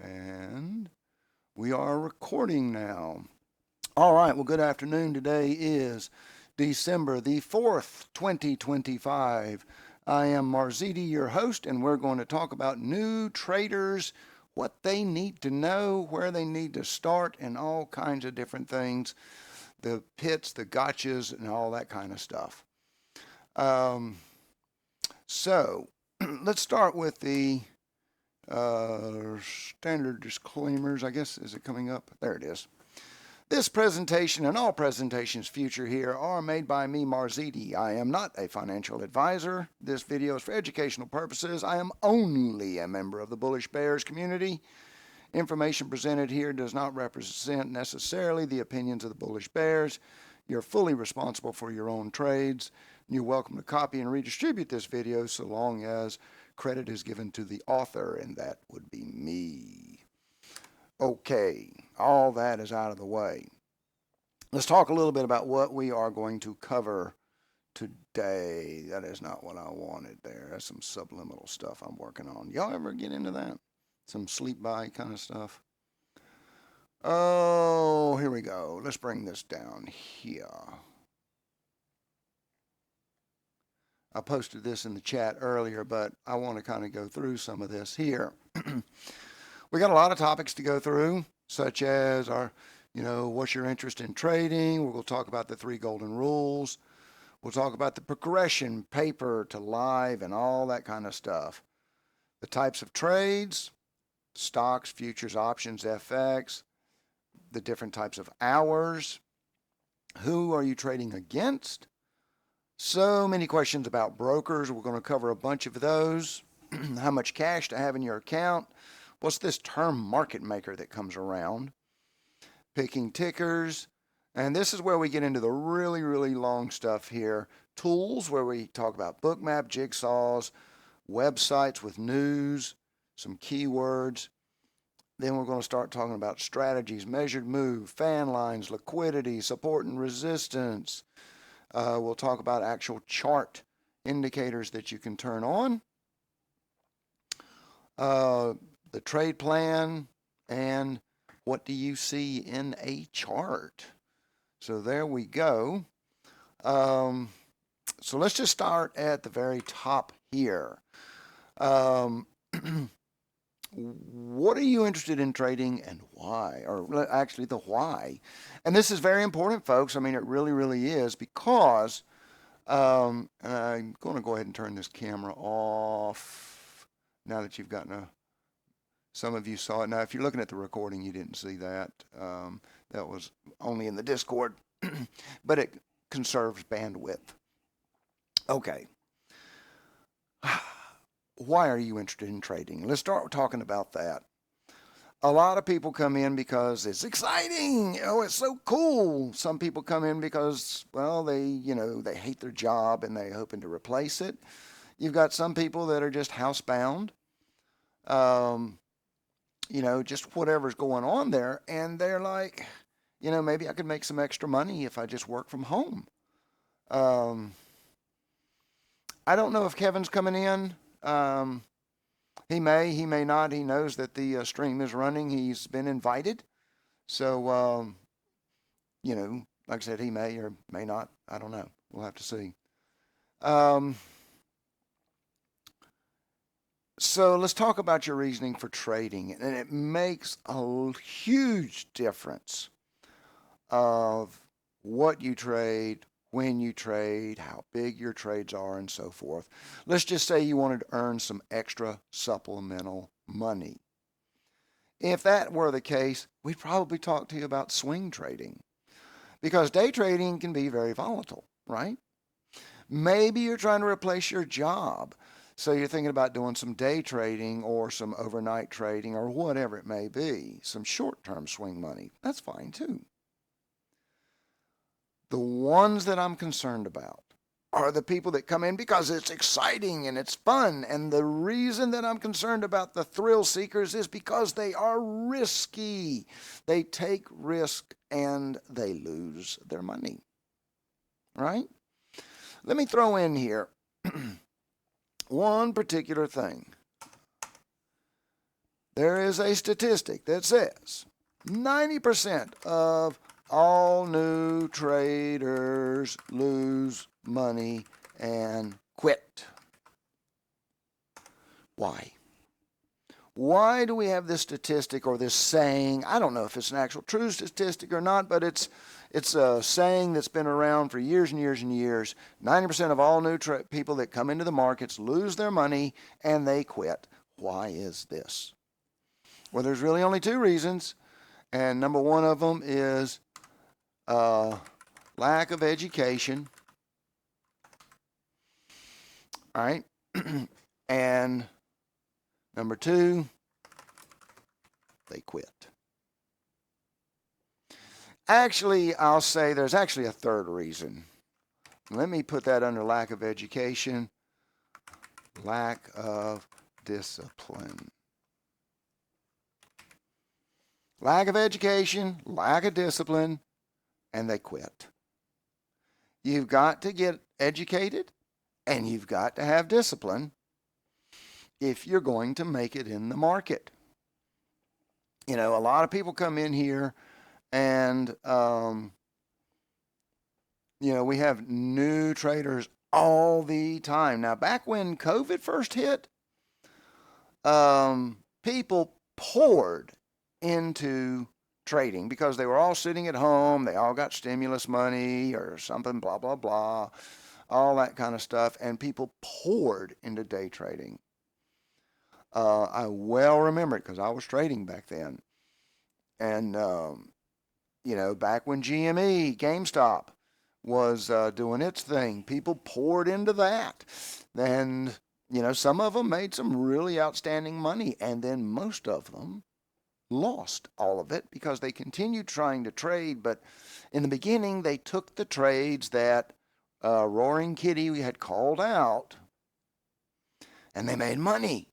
And we are recording now. All right, well, good afternoon. Today is December the 4th, 2025. I am Marziti, your host, and we're going to talk about new traders, what they need to know, where they need to start, and all kinds of different things, the pits, the gotchas, and all that kind of stuff. Um, so, let's start with the standard disclaimers, I guess. Is it coming up? There it is. This presentation and all presentations future here are made by me, Marziti. I am not a financial advisor. This video is for educational purposes. I am only a member of the Bullish Bears community. Information presented here does not represent necessarily the opinions of the Bullish Bears. You're fully responsible for your own trades. You're welcome to copy and redistribute this video so long as credit is given to the author, and that would be me. Okay, all that is out of the way. Let's talk a little bit about what we are going to cover today. That is not what I wanted there. That's some subliminal stuff I'm working on. Y'all ever get into that? Some sleep by kind of stuff? Oh, here we go. Let's bring this down here. I posted this in the chat earlier, but I want to kind of go through some of this here. We got a lot of topics to go through, such as what's your interest in trading? We'll talk about the 3 golden rules. We'll talk about the progression, paper to live, and all that kind of stuff. The types of trades, stocks, futures, options, FX, the different types of hours. Who are you trading against? So many questions about brokers. We're going to cover a bunch of those. How much cash to have in your account? What's this term market maker that comes around? Picking tickers. And this is where we get into the really, really long stuff here. Tools, where we talk about bookmap, jigsaws, websites with news, some keywords. Then we're going to start talking about strategies, measured move, fan lines, liquidity, support and resistance. We'll talk about actual chart indicators that you can turn on. The trade plan, and what do you see in a chart? So there we go. So let's just start at the very top here. What are you interested in trading and why? Or actually, the why. And this is very important, folks. I mean, it really, really is, because I'm going to go ahead and turn this camera off now that you've gotten some of you saw it. Now, if you're looking at the recording, you didn't see that. That was only in the Discord, but it conserves bandwidth. Okay. Why are you interested in trading? Let's start talking about that. A lot of people come in because it's exciting. It's so cool. Some people come in because, well, they hate their job and they're hoping to replace it. You've got some people that are just housebound. Just whatever's going on there, and they're like, maybe I could make some extra money if I just work from home. I don't know if Kevin's coming in. He may not. He knows that the stream is running. He's been invited. So, like I said, he may or may not. I don't know. We'll have to see. So let's talk about your reasoning for trading. And it makes a huge difference of what you trade, when you trade, how big your trades are, and so forth. Let's just say you wanted to earn some extra supplemental money. If that were the case, we'd probably talk to you about swing trading, because day trading can be very volatile, right? Maybe you're trying to replace your job. So you're thinking about doing some day trading or some overnight trading or whatever it may be, some short-term swing money. That's fine too. The ones that I'm concerned about are the people that come in because it's exciting and it's fun. And the reason that I'm concerned about the thrill seekers is because they are risky. They take risk and they lose their money, right? Let me throw in here one particular thing. There is a statistic that says 90% of all new traders lose money and quit. Why? Why do we have this statistic or this saying? I don't know if it's an actual true statistic or not, but it's a saying that's been around for years and years and years. 90% of all new people that come into the markets lose their money and they quit. Why is this? Well, there's really only two reasons, and number one of them is lack of education. All right, and number two, they quit. Actually, I'll say there's actually a third reason. Let me put that under lack of education, lack of discipline. Lack of education, lack of discipline, and they quit. You've got to get educated and you've got to have discipline if you're going to make it in the market. You know, a lot of people come in here and, you know, we have new traders all the time. Now, back when COVID first hit, people poured into trading because they were all sitting at home. They all got stimulus money or something, blah, blah, blah, all that kind of stuff. And people poured into day trading. I well remember it because I was trading back then. And, you know, back when GameStop was doing its thing, people poured into that. And, you know, some of them made some really outstanding money. And then most of them lost all of it because they continued trying to trade. But in the beginning, they took the trades that Roaring Kitty had called out and they made money.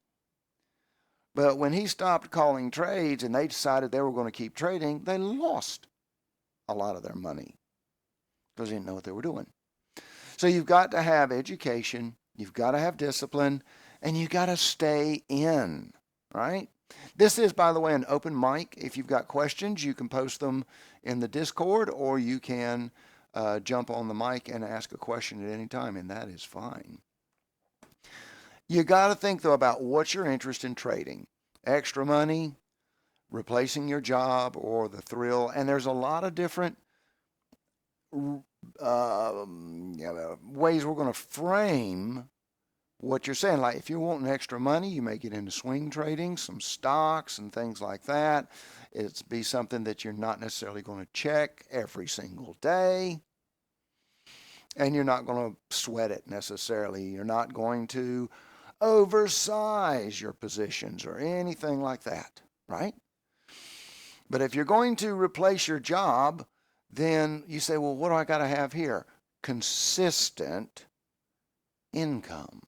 But when he stopped calling trades and they decided they were going to keep trading, they lost a lot of their money because they didn't know what they were doing. So you've got to have education, you've got to have discipline, and you've got to stay in, right? This is, by the way, an open mic. If you've got questions, you can post them in the Discord, or you can jump on the mic and ask a question at any time, and that is fine. You got to think, though, about what's your interest in trading. Extra money, replacing your job, or the thrill. And there's a lot of different ways we're going to frame what you're saying. Like if you're wanting extra money, you may get into swing trading, some stocks and things like that. It's be something that you're not necessarily going to check every single day. And you're not going to sweat it necessarily. You're not going to oversize your positions or anything like that, right? But if you're going to replace your job, then you say, well, what do I got to have here? Consistent income.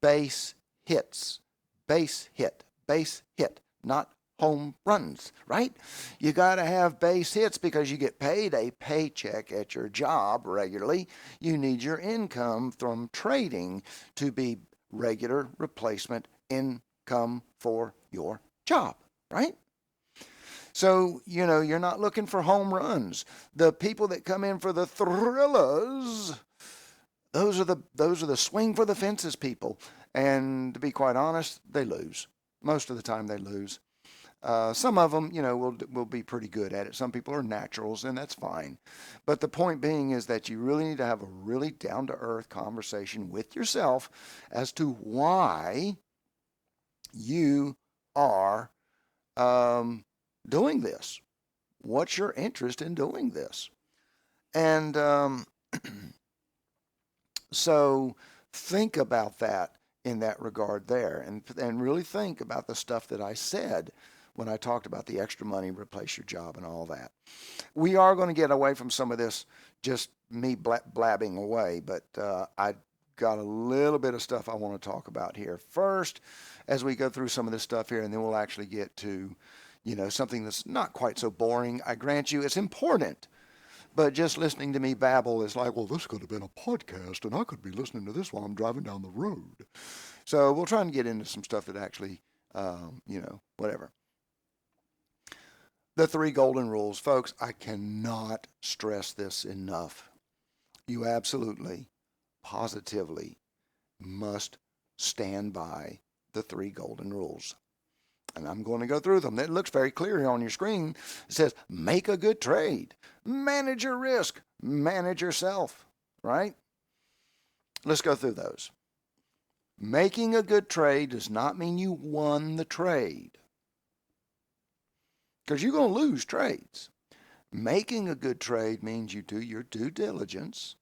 Base hits. Base hit. Base hit. Not home runs, right? You got to have base hits because you get paid a paycheck at your job regularly. You need your income from trading to be regular replacement income for your job, right? So, you know, you're not looking for home runs. The people that come in for the thrillers, those are the swing for the fences people. And to be quite honest, they lose. Most of the time they lose. Some of them, you know, will be pretty good at it. Some people are naturals, and that's fine. But the point being is that you really need to have a really down-to-earth conversation with yourself as to why you are doing this. What's your interest in doing this? And so think about that in that regard there, and really think about the stuff that I said when I talked about the extra money, replace your job, and all that. We are going to get away from some of this, just me blabbing away, but I got a little bit of stuff I want to talk about here first as we go through some of this stuff here, and then we'll actually get to, you know, something that's not quite so boring. I grant you it's important, but just listening to me babble is like, well, this could have been a podcast, and I could be listening to this while I'm driving down the road. So we'll try and get into some stuff that actually whatever. The three golden rules, folks, I cannot stress this enough. You absolutely, positively must stand by the three golden rules. And I'm going to go through them. It looks very clear here on your screen. It says, make a good trade, manage your risk, manage yourself, right? Let's go through those. Making a good trade does not mean you won the trade, because you're going to lose trades. Making a good trade means you do your due diligence.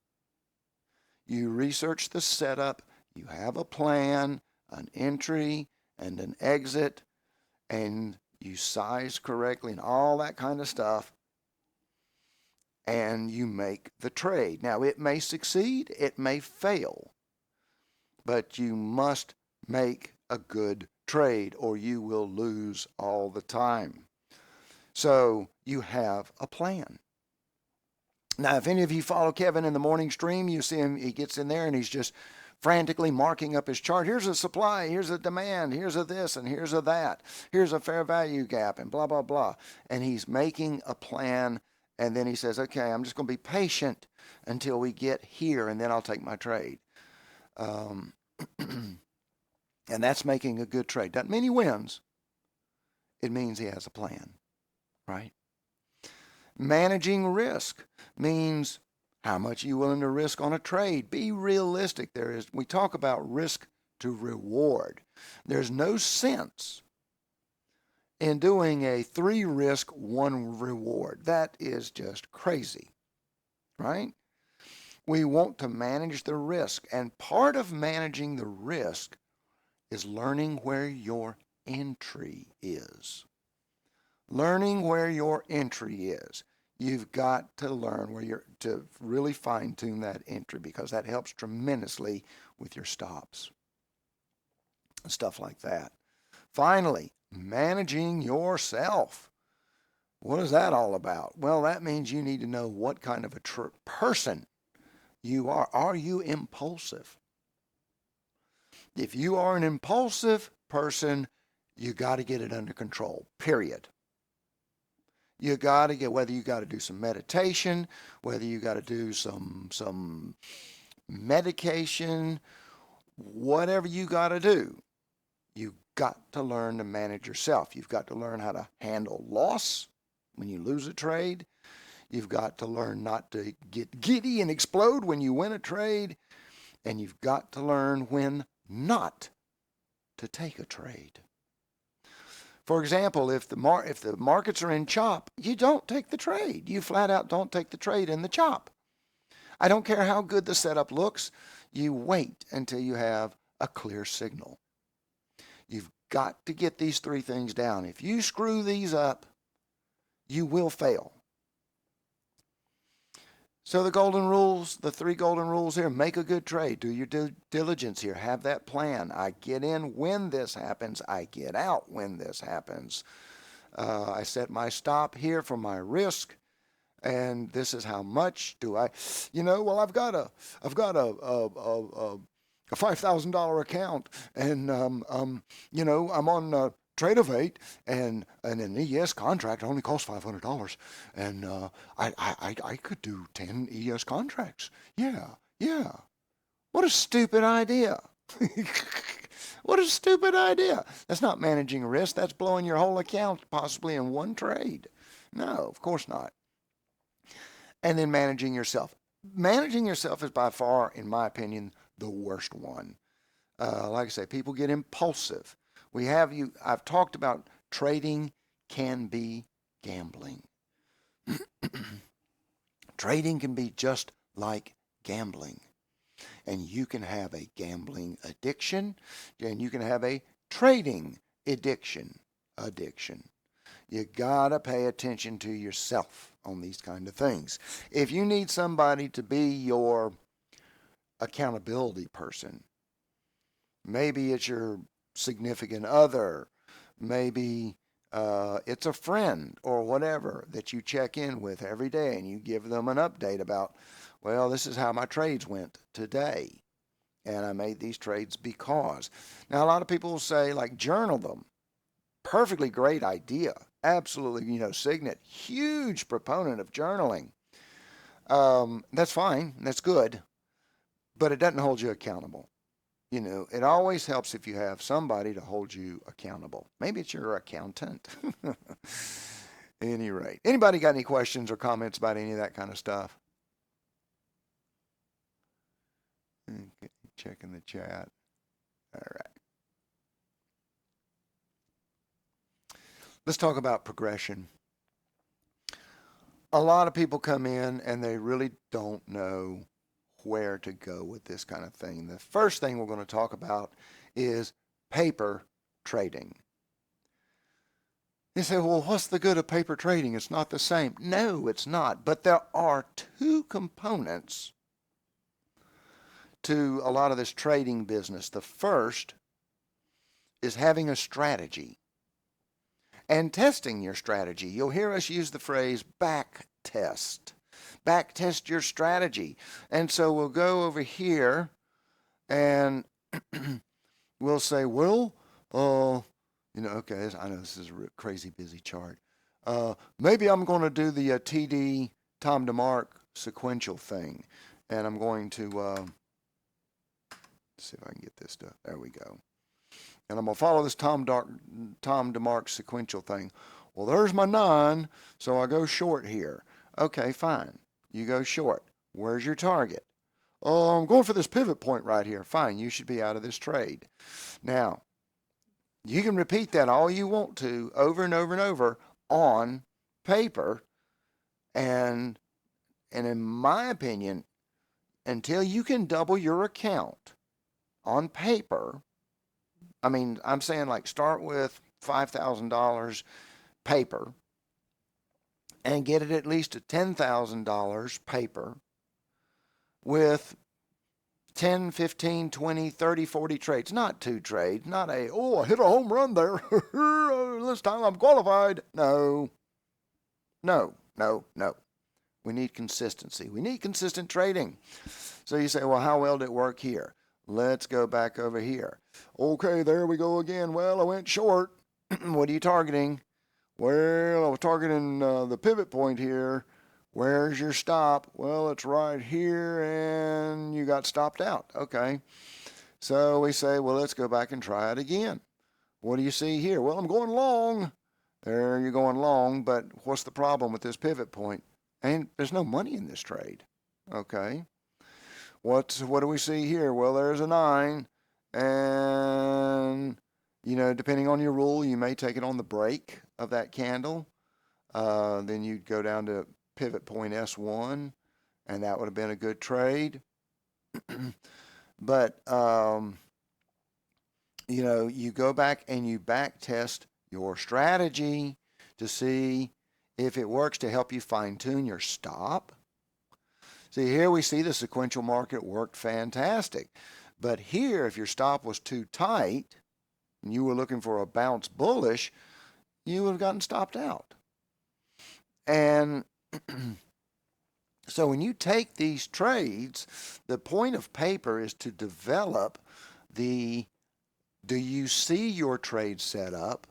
You research the setup. You have a plan, an entry, and an exit, and you size correctly and all that kind of stuff, and you make the trade. Now, it may succeed, it may fail, but you must make a good trade or you will lose all the time. So you have a plan. Now, if any of you follow Kevin in the morning stream, you see him, he gets in there and he's just frantically marking up his chart. Here's a supply, here's a demand, here's a this, and here's a that. Here's a fair value gap, and blah, blah, blah. And he's making a plan, and then he says, okay, I'm just going to be patient until we get here, and then I'll take my trade. And that's making a good trade. Doesn't mean he wins. It means he has a plan, right? Managing risk means how much are you willing to risk on a trade? Be realistic. We talk about risk to reward. There's no sense in doing a 3 risk, 1 reward. That is just crazy, right? We want to manage the risk, and part of managing the risk is learning where your entry is. Learning where your entry is. You've got to learn to really fine-tune that entry, because that helps tremendously with your stops. Stuff like that. Finally, managing yourself. What is that all about? Well, that means you need to know what kind of a person you are. Are you impulsive? If you are an impulsive person, you got to get it under control, period. You got to get, whether you got to do some meditation, whether you got to do some medication, whatever you got to do, you've got to learn to manage yourself. You've got to learn how to handle loss when you lose a trade. You've got to learn not to get giddy and explode when you win a trade. And you've got to learn when not to take a trade. For example, if the markets are in chop, you don't take the trade. You flat out don't take the trade in the chop. I don't care how good the setup looks. You wait until you have a clear signal. You've got to get these 3 things down. If you screw these up, you will fail. So the golden rules, the 3 golden rules here: make a good trade, do your due diligence here, have that plan. I get in when this happens, I get out when this happens. I set my stop here for my risk, and this is how much do I, I've got a $5,000 account, and I'm on Tradovate, and an ES contract only costs $500, and I could do 10 ES contracts. Yeah. What a stupid idea. What a stupid idea. That's not managing risk. That's blowing your whole account possibly in one trade. No, of course not. And then managing yourself. Managing yourself is by far, in my opinion, the worst one. Like I say, people get impulsive. I've talked about trading can be gambling. Trading can be just like gambling. And you can have a gambling addiction, and you can have a trading addiction. You gotta pay attention to yourself on these kind of things. If you need somebody to be your accountability person, maybe it's your significant other, maybe it's a friend or whatever that you check in with every day, and you give them an update about, well, this is how my trades went today, and I made these trades because. Now, a lot of people will say, like, journal them. Perfectly great idea. Absolutely, Signet, huge proponent of journaling. That's fine. That's good. But it doesn't hold you accountable. It always helps if you have somebody to hold you accountable. Maybe it's your accountant. Any rate, anybody got any questions or comments about any of that kind of stuff? Okay, checking the chat. All right. Let's talk about progression. A lot of people come in and they really don't know where to go with this kind of thing. The first thing we're going to talk about is paper trading. You say, well, what's the good of paper trading? It's not the same. No, it's not. But there are two components to a lot of this trading business. The first is having a strategy and testing your strategy. You'll hear us use the phrase back test. Back test your strategy. And so we'll go over here and we'll say, well, okay, I know this is a crazy busy chart. Maybe I'm going to do the TD Tom DeMark sequential thing. And I'm going to see if I can get this stuff. There we go. And I'm going to follow this Tom DeMark sequential thing. Well, there's my 9, so I go short here. Okay, fine. You go short. Where's your target? Oh, I'm going for this pivot point right here. Fine, you should be out of this trade. Now, you can repeat that all you want to over and over and over on paper. And in my opinion, until you can double your account on paper, I mean, I'm saying like start with $5,000 paper and get it at least to $10,000 paper with 10, 15, 20, 30, 40 trades. Not 2 trades, not I hit a home run there. This time I'm qualified. No. We need consistency. We need consistent trading. So you say, well, how well did it work here? Let's go back over here. Okay, there we go again. Well, I went short. What are you targeting? Well, I was targeting the pivot point here. Where's your stop? Well, it's right here, and you got stopped out. Okay. So we say, well, let's go back and try it again. What do you see here? Well, I'm going long. There you're going long, but what's the problem with this pivot point? And there's no money in this trade. Okay. What do we see here? Well, there's a 9, and depending on your rule, you may take it on the break of that candle. Then you'd go down to pivot point S1, and that would have been a good trade. But you go back and you back test your strategy to see if it works to help you fine tune your stop. See, here we see the sequential market worked fantastic. But here, if your stop was too tight and you were looking for a bounce bullish, you would have gotten stopped out. And so when you take these trades, the point of paper is to develop do you see your trade set up?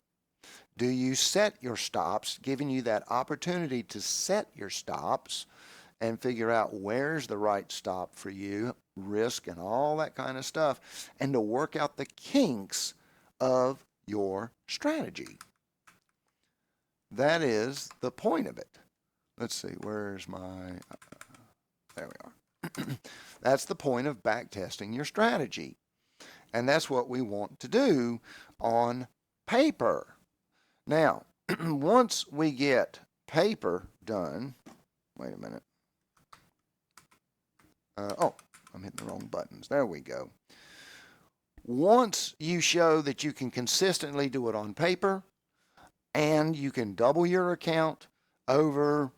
Do you set your stops, giving you that opportunity to set your stops and figure out where's the right stop for you, risk and all that kind of stuff, and to work out the kinks of your strategy. That is the point of it. Let's see, where's my, there we are. That's the point of back testing your strategy. And that's what we want to do on paper. Now, once we get paper done, wait a minute. I'm hitting the wrong buttons. There we go. Once you show that you can consistently do it on paper and you can double your account over,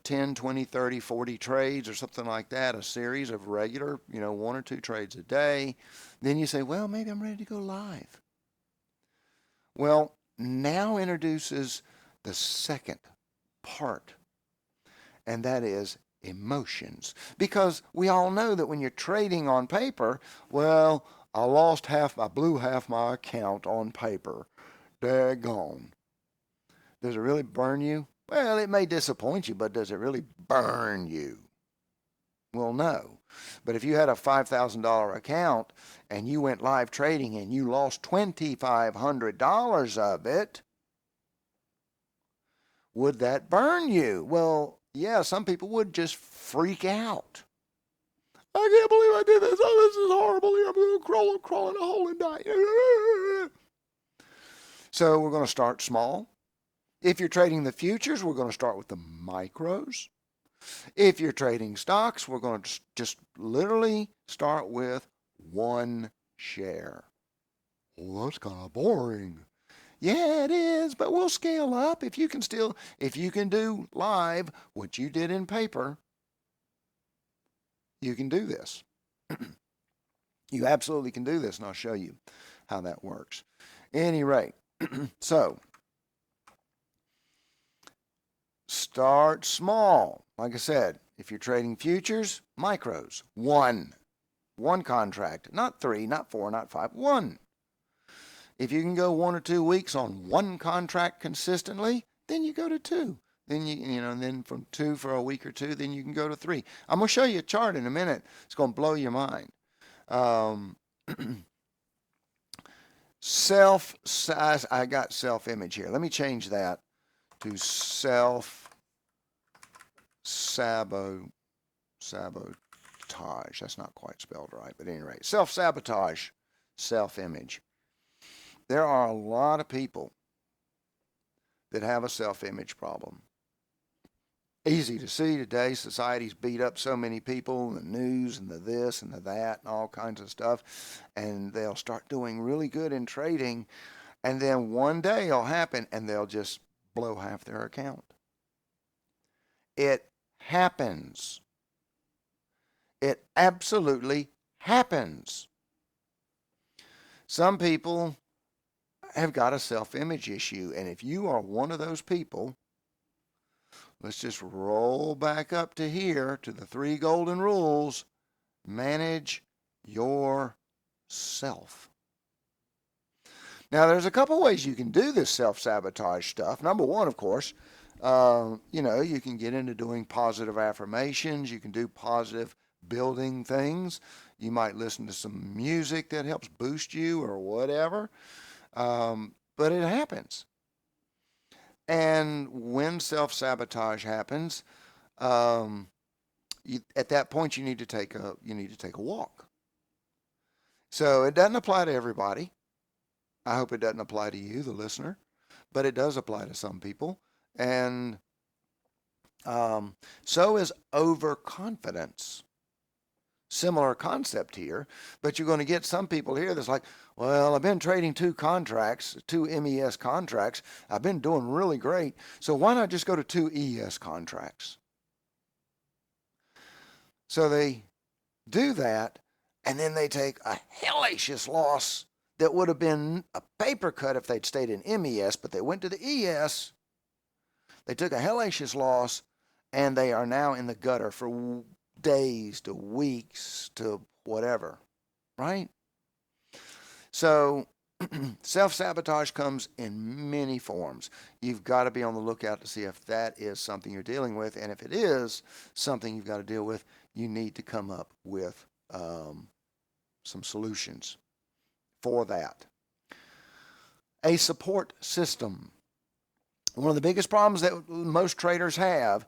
10, 20, 30, 40 trades or something like that, a series of regular, 1 or 2 trades a day, then you say, well, maybe I'm ready to go live. Well, now introduces the second part, and that is emotions. Because we all know that when you're trading on paper, well, I blew half my account on paper. daggone. Does it really burn you? Well, it may disappoint you, but does it really burn you? Well, no. But if you had a $5,000 account and you went live trading and you lost $2,500 of it, would that burn you? Well, yeah, some people would just freak out. I can't believe I did this. Oh, this is horrible. I'm going to crawl in a hole and die. So we're going to start small. If you're trading the futures, we're going to start with the micros. If you're trading stocks, we're going to just literally start with one share. Well, that's kind of boring. Yeah, it is, but we'll scale up. If you can do live what you did in paper, you can do this. You absolutely can do this, and I'll show you how that works. Any rate, so start small. Like I said, if you're trading futures, micros, one contract, not 3, not 4, not 5, one. If you can go 1 or 2 weeks on one contract consistently, then you go to 2. Then then from 2 for a week or 2, then you can go to 3. I'm going to show you a chart in a minute. It's going to blow your mind. Self-size, I got self-image here. Let me change that to self-sabotage. That's not quite spelled right, but anyway, self-sabotage, self-image. There are a lot of people that have a self-image problem. Easy to see today. Society's beat up so many people, the news and the this and the that and all kinds of stuff, and they'll start doing really good in trading, and then one day it'll happen and they'll just blow half their account. It happens. It absolutely happens. Some people have got a self-image issue, and if you are one of those people, let's just roll back up to here to the 3 golden rules. Manage yourself. Now, there's a couple ways you can do this self-sabotage stuff. Number one, of course, you can get into doing positive affirmations. You can do positive building things. You might listen to some music that helps boost you or whatever. But it happens. And when self-sabotage happens, at that point you need to take a walk. So it doesn't apply to everybody. I hope it doesn't apply to you, the listener, but it does apply to some people. And so is overconfidence. Similar concept here, but you're going to get some people here that's like, well, I've been trading 2 MES contracts. I've been doing really great. So why not just go to 2 ES contracts? So they do that, and then they take a hellacious loss that would have been a paper cut if they'd stayed in MES, but they went to the ES. They took a hellacious loss, and they are now in the gutter for days to weeks to whatever, right? So self-sabotage comes in many forms. You've got to be on the lookout to see if that is something you're dealing with, and if it is something you've got to deal with, you need to come up with some solutions for that. A support system. One of the biggest problems that most traders have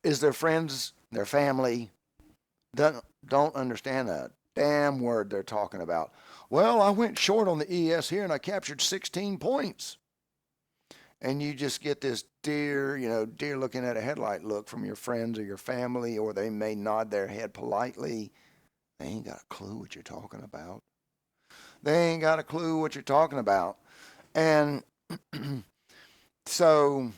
is their friends, their family, don't understand a damn word they're talking about. Well, I went short on the ES here and I captured 16 points. And you just get this deer looking at a headlight look from your friends or your family, or they may nod their head politely. They ain't got a clue what you're talking about. And so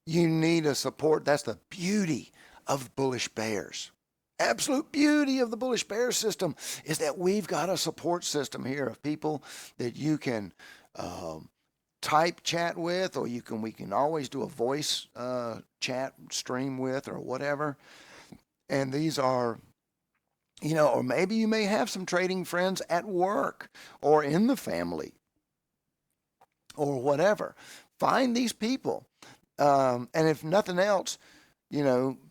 you need a support. That's the beauty of bullish bears. Absolute beauty of the bullish bear system is that we've got a support system here of people that you can type chat with, or we can always do a voice chat stream with, or whatever. And these are, or maybe you may have some trading friends at work or in the family or whatever. Find these people. And if nothing else,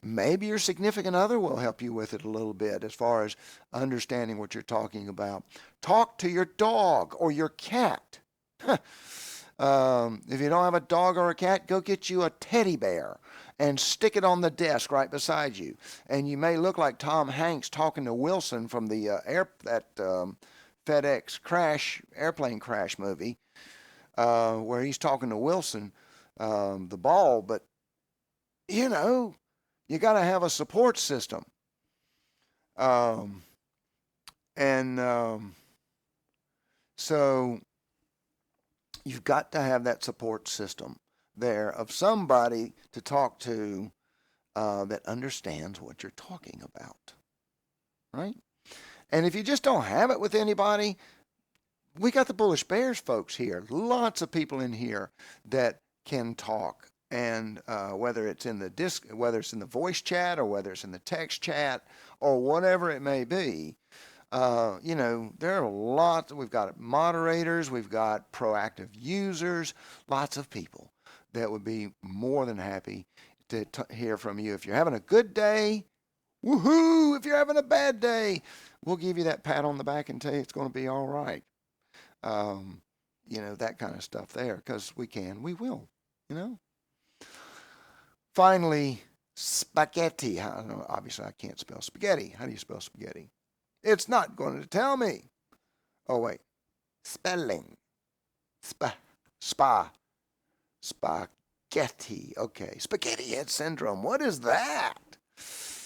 maybe your significant other will help you with it a little bit as far as understanding what you're talking about. Talk to your dog or your cat. If you don't have a dog or a cat, go get you a teddy bear and stick it on the desk right beside you. And you may look like Tom Hanks talking to Wilson from the FedEx airplane crash movie, where he's talking to Wilson, the ball. But you got to have a support system. And so you've got to have that support system there of somebody to talk to that understands what you're talking about, right? And if you just don't have it with anybody, we got the Bullish Bears folks here. Lots of people in here that can talk, and whether it's in the voice chat or whether it's in the text chat or whatever it may be. There are lots. We've got moderators, we've got proactive users, lots of people that would be more than happy to hear from you. If you're having a good day, woohoo! If you're having a bad day, we'll give you that pat on the back and tell you it's going to be all right. That kind of stuff there, because we will. Finally, spaghetti. Obviously, I can't spell spaghetti. How do you spell spaghetti? It's not going to tell me. Oh, wait. Spelling. Spaghetti. Okay. Spaghetti head syndrome. What is that?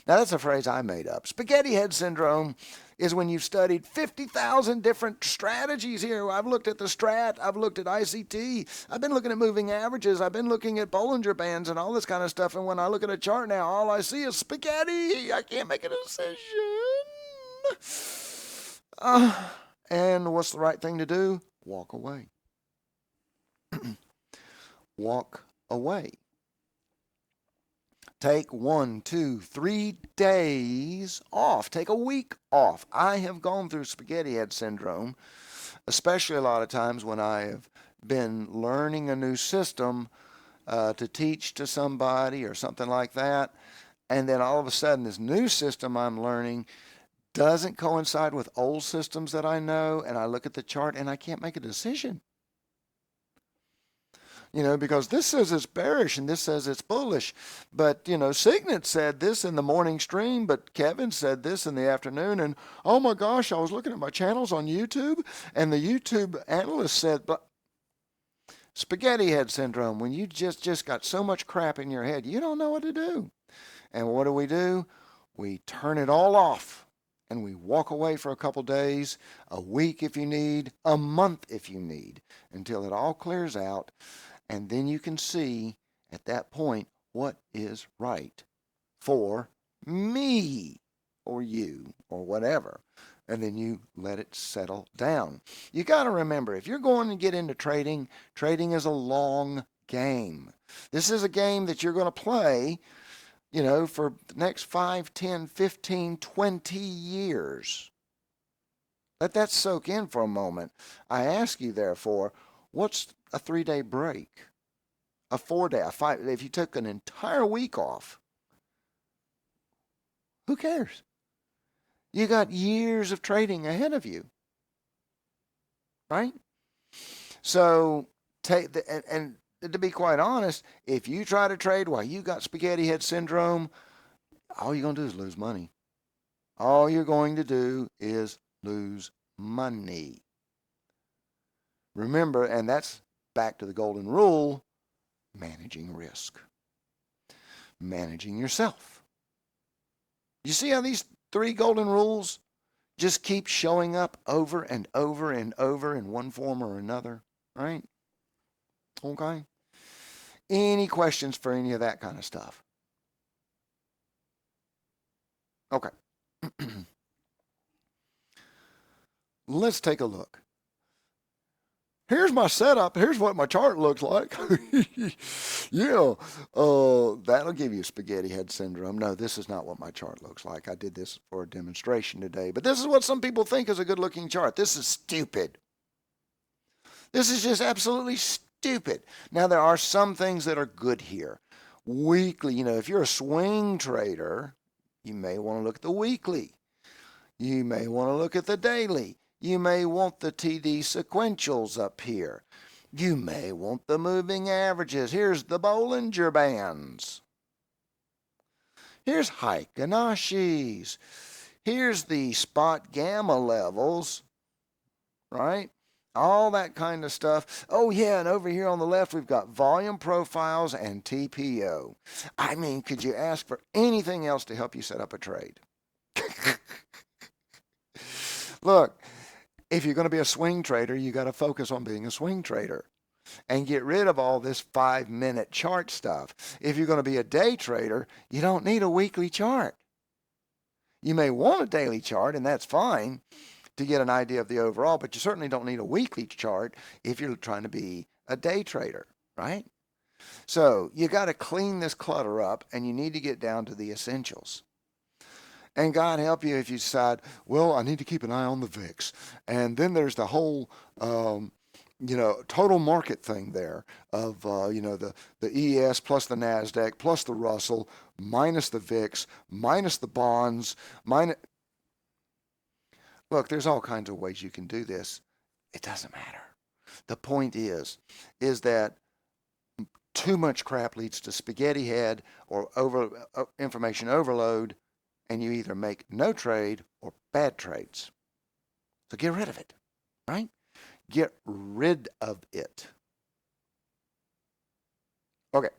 Now, that's a phrase I made up. Spaghetti head syndrome is when you've studied 50,000 different strategies here. I've looked at the strat. I've looked at ICT. I've been looking at moving averages. I've been looking at Bollinger Bands and all this kind of stuff. And when I look at a chart now, all I see is spaghetti. I can't make a decision. And what's the right thing to do? Walk away. Walk away. Take 1, 2, 3 days off. Take a week off. I have gone through spaghetti head syndrome, especially a lot of times when I have been learning a new system to teach to somebody or something like that. And then all of a sudden, this new system I'm learning doesn't coincide with old systems that I know. And I look at the chart and I can't make a decision. Because this says it's bearish and this says it's bullish. But, Signet said this in the morning stream, but Kevin said this in the afternoon. And, oh my gosh, I was looking at my channels on YouTube, and the YouTube analyst said, but spaghetti head syndrome, when you just got so much crap in your head, you don't know what to do. And what do? We turn it all off, and we walk away for a couple days, a week if you need, a month if you need, until it all clears out. And then you can see at that point what is right for me or you or whatever. And then you let it settle down. You got to remember, if you're going to get into trading, trading is a long game. This is a game that you're going to play, for the next 5, 10, 15, 20 years. Let that soak in for a moment. I ask you, therefore, what's a 3-day break? A 4-day, a 5, if you took an entire week off, who cares? You got years of trading ahead of you, right? So, and to be quite honest, if you try to trade while you got spaghetti head syndrome, all you're going to do is lose money. All you're going to do is lose money. Remember, and that's back to the golden rule, managing risk. Managing yourself. You see how these 3 golden rules just keep showing up over and over and over in one form or another, right? Okay. Any questions for any of that kind of stuff? Okay. Let's take a look. Here's my setup. Here's what my chart looks like. That'll give you spaghetti head syndrome. No, this is not what my chart looks like. I did this for a demonstration today. But this is what some people think is a good-looking chart. This is stupid. This is just absolutely stupid. stupid. Now, there are some things that are good here. Weekly, if you're a swing trader, you may want to look at the weekly. You may want to look at the daily. You may want the TD sequentials up here. You may want the moving averages. Here's the Bollinger Bands. Here's Heikin Ashis. Here's the spot gamma levels, right? All that kind of stuff. Oh, yeah, and over here on the left, we've got volume profiles and TPO. I mean, could you ask for anything else to help you set up a trade? Look, if you're going to be a swing trader, you got to focus on being a swing trader and get rid of all this 5-minute chart stuff. If you're going to be a day trader, you don't need a weekly chart. You may want a daily chart, and that's fine to get an idea of the overall, but you certainly don't need a weekly chart if you're trying to be a day trader, right? So you got to clean this clutter up, and you need to get down to the essentials. And God help you if you decide, well, I need to keep an eye on the VIX. And then there's the whole, total market thing there of, the ES plus the NASDAQ plus the Russell minus the VIX minus the bonds minus. Look, there's all kinds of ways you can do this. It doesn't matter. The point is that too much crap leads to spaghetti head or information overload, and you either make no trade or bad trades. So get rid of it, right? Get rid of it. Okay.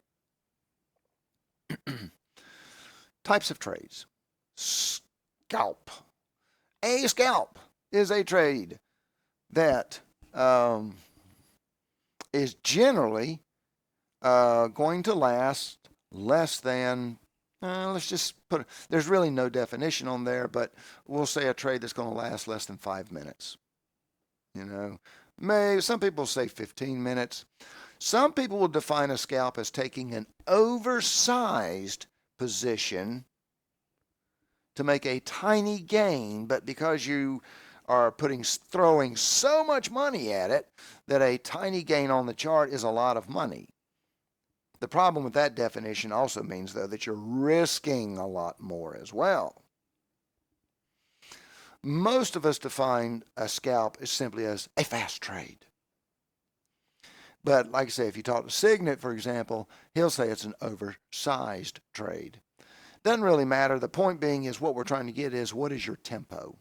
Types of trades. Scalp. A scalp is a trade that is generally going to last less than, let's just put, there's really no definition on there, but we'll say a trade that's going to last less than 5 minutes. Some people say 15 minutes. Some people will define a scalp as taking an oversized position to make a tiny gain, but because you are throwing so much money at it that a tiny gain on the chart is a lot of money. The problem with that definition also means, though, that you're risking a lot more as well. Most of us define a scalp as simply as a fast trade. But like I say, if you talk to Signet, for example, he'll say it's an oversized trade. Doesn't really matter. The point being is what we're trying to get is, what is your tempo?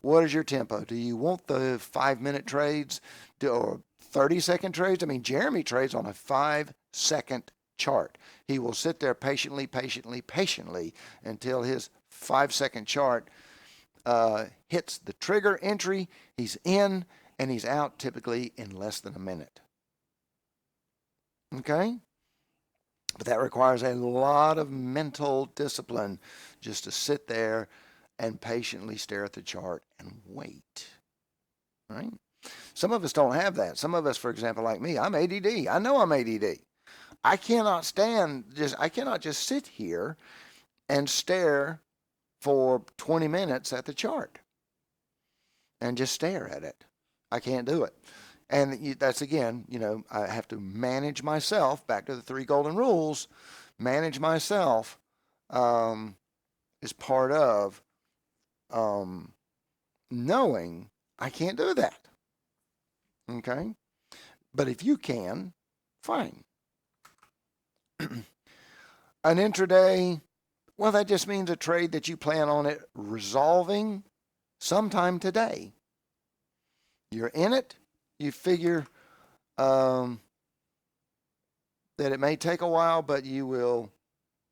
What is your tempo? Do you want the 5-minute trades or 30-second trades? I mean, Jeremy trades on a 5-second chart. He will sit there patiently until his 5-second chart hits the trigger entry. He's in and he's out typically in less than a minute. Okay? But that requires a lot of mental discipline just to sit there and patiently stare at the chart and wait. Right? Some of us don't have that. Some of us, for example, like me, I'm ADD. I know I'm ADD. I cannot just sit here and stare for 20 minutes at the chart and just stare at it. I can't do it. And that's, again, I have to manage myself. Back to the 3 golden rules. Manage myself is part of knowing I can't do that. Okay? But if you can, fine. An intraday, well, that just means a trade that you plan on it resolving sometime today. You're in it. You figure that it may take a while, but you will,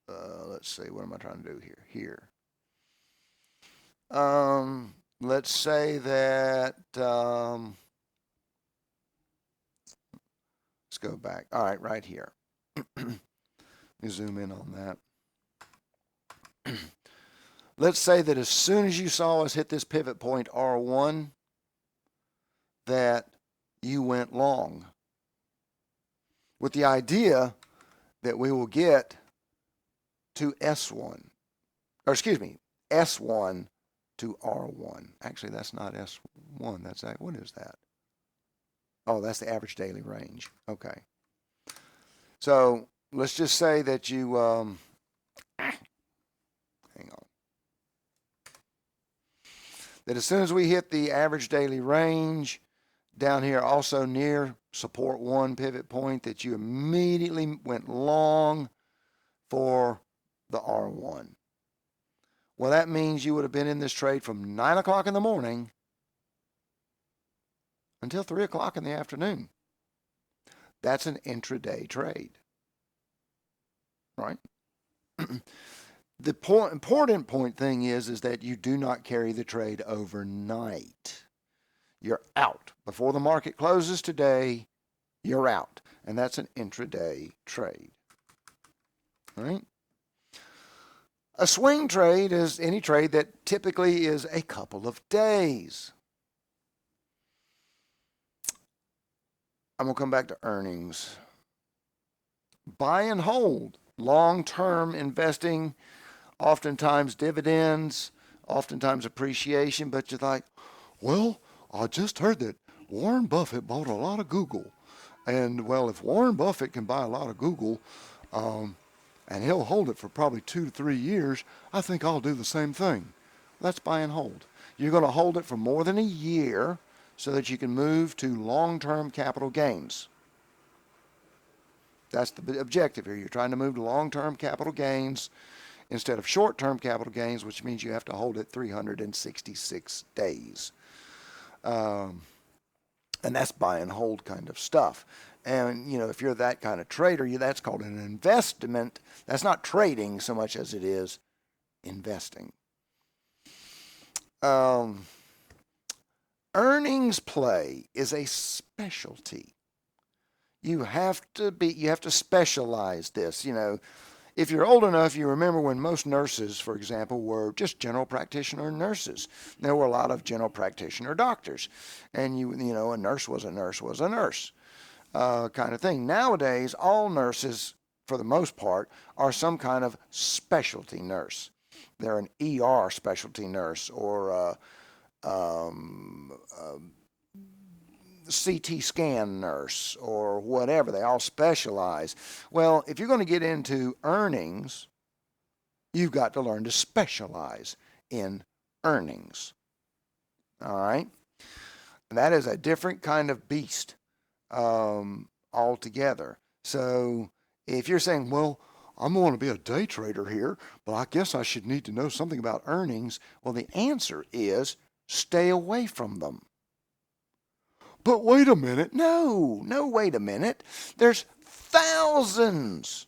let's see, what am I trying to do here? Let's say that, let's go back. All right, right here. Let me zoom in on that. Let's say that as soon as you saw us hit this pivot point R1, that you went long with the idea that we will get to S1 to R1. Actually, that's not S1. What is that? Oh, that's the average daily range. Okay. So let's just say that you, hang on, that as soon as we hit the average daily range down here, also near support one pivot point, that you immediately went long for the R1. Well, that means you would have been in this trade from 9 o'clock in the morning until 3 o'clock in the afternoon. That's an intraday trade, right? The important point thing is that you do not carry the trade overnight. You're out. Before the market closes today, you're out. And that's an intraday trade. All right? A swing trade is any trade that typically is a couple of days. I'm going to come back to earnings. Buy and hold. Long-term investing, oftentimes dividends, oftentimes appreciation, but you're like, well, I just heard that Warren Buffett bought a lot of Google. And, well, if Warren Buffett can buy a lot of Google, and he'll hold it for probably 2 to 3 years, I think I'll do the same thing. That's buy and hold. You're going to hold it for more than a year so that you can move to long-term capital gains. That's the objective here. You're trying to move to long-term capital gains instead of short-term capital gains, which means you have to hold it 366 days. And that's buy and hold kind of stuff. And, you know, if you're that kind of trader, that's called an investment. That's not trading so much as it is investing. Earnings play is a specialty. You have to specialize this. You know, if you're old enough, you remember when most nurses, for example, were just general practitioner nurses. There were a lot of general practitioner doctors. And, you know, a nurse was a nurse was a nurse kind of thing. Nowadays, all nurses, for the most part, are some kind of specialty nurse. They're an ER specialty nurse or CT scan nurse or whatever. They all specialize. Well, if you're going to get into earnings, you've got to learn to specialize in earnings. All right? And that is a different kind of beast altogether. So if you're saying, well, I'm going to be a day trader here, but I guess I should need to know something about earnings. Well, the answer is stay away from them. But wait a minute. No, wait a minute. There's thousands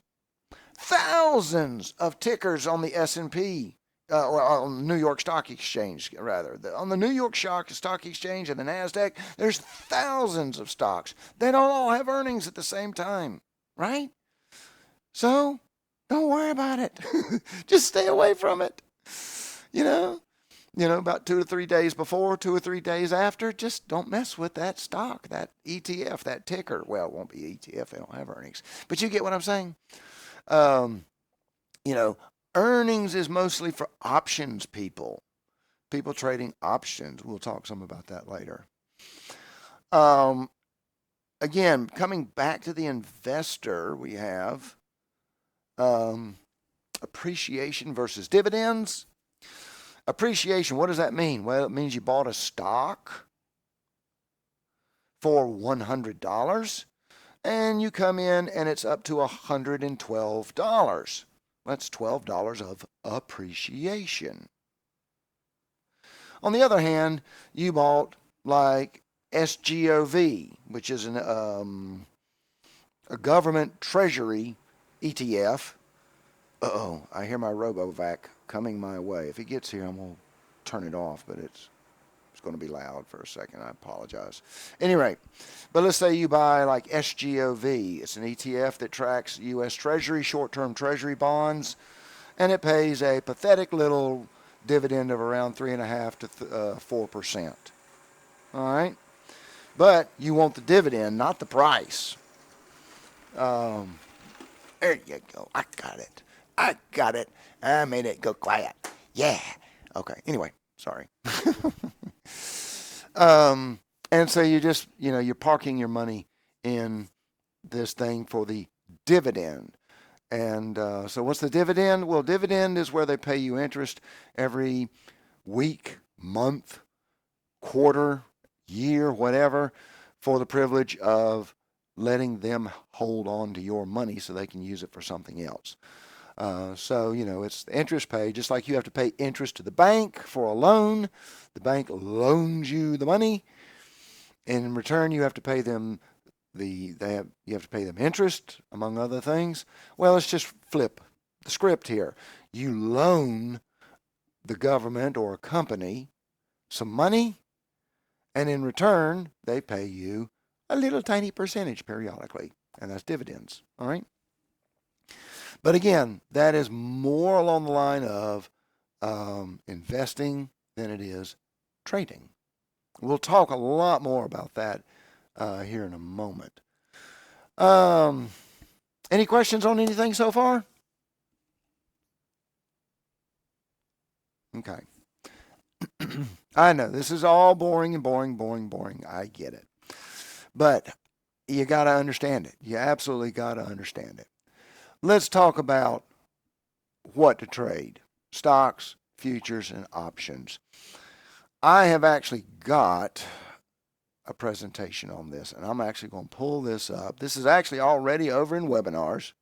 of tickers on the S&P, or on the New York Stock Exchange, rather. On the New York Stock Exchange and the NASDAQ, there's thousands of stocks. They don't all have earnings at the same time, right? So don't worry about it. Just stay away from it. You know, about 2 to 3 days before, 2 or 3 days after, just don't mess with that stock, that ETF, that ticker. Well, it won't be ETF. They don't have earnings. But you get what I'm saying? You know, earnings is mostly for options people trading options. We'll talk some about that later. Again, coming back to the investor, we have appreciation versus dividends. Appreciation, what does that mean? Well, it means you bought a stock for $100 and you come in and it's up to $112. That's $12 of appreciation. On the other hand, you bought like SGOV, which is a government treasury ETF. Uh-oh, I hear my RoboVac coming my way. If he gets here, I'm going to turn it off, but it's going to be loud for a second. I apologize. Anyway, but let's say you buy like SGOV. It's an ETF that tracks U.S. Treasury, short-term Treasury bonds, and it pays a pathetic little dividend of around 3.5% to 4%. All right? But you want the dividend, not the price. There you go. I got it. I made it go quiet. Yeah. Okay. Anyway, sorry. And so you just, you're parking your money in this thing for the dividend. And so what's the dividend? Well, dividend is where they pay you interest every week, month, quarter, year, whatever, for the privilege of letting them hold on to your money so they can use it for something else. So, it's interest paid, just like you have to pay interest to the bank for a loan. The bank loans you the money. And in return, you have to pay them you have to pay them interest, among other things. Well, let's just flip the script here. You loan the government or a company some money, and in return, they pay you a little tiny percentage periodically, and that's dividends. All right. But again, that is more along the line of investing than it is trading. We'll talk a lot more about that here in a moment. Any questions on anything so far? Okay. I know this is all boring and boring, boring, boring. I get it. But you got to understand it. You absolutely got to understand it. Let's talk about what to trade: stocks, futures, and options. I have actually got a presentation on this, and I'm actually going to pull this up. This is actually already over in webinars,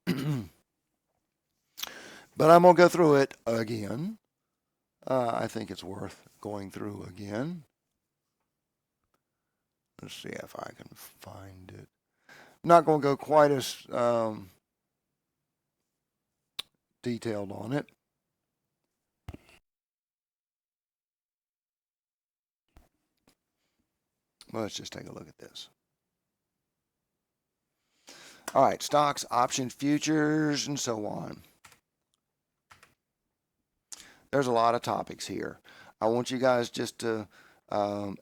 but I'm going to go through it again. I think it's worth going through again. Let's see if I can find it. I'm not going to go quite as detailed on it. Well, let's just take a look at this. All right, stocks, options, futures, and so on. There's a lot of topics here. I want you guys just to, if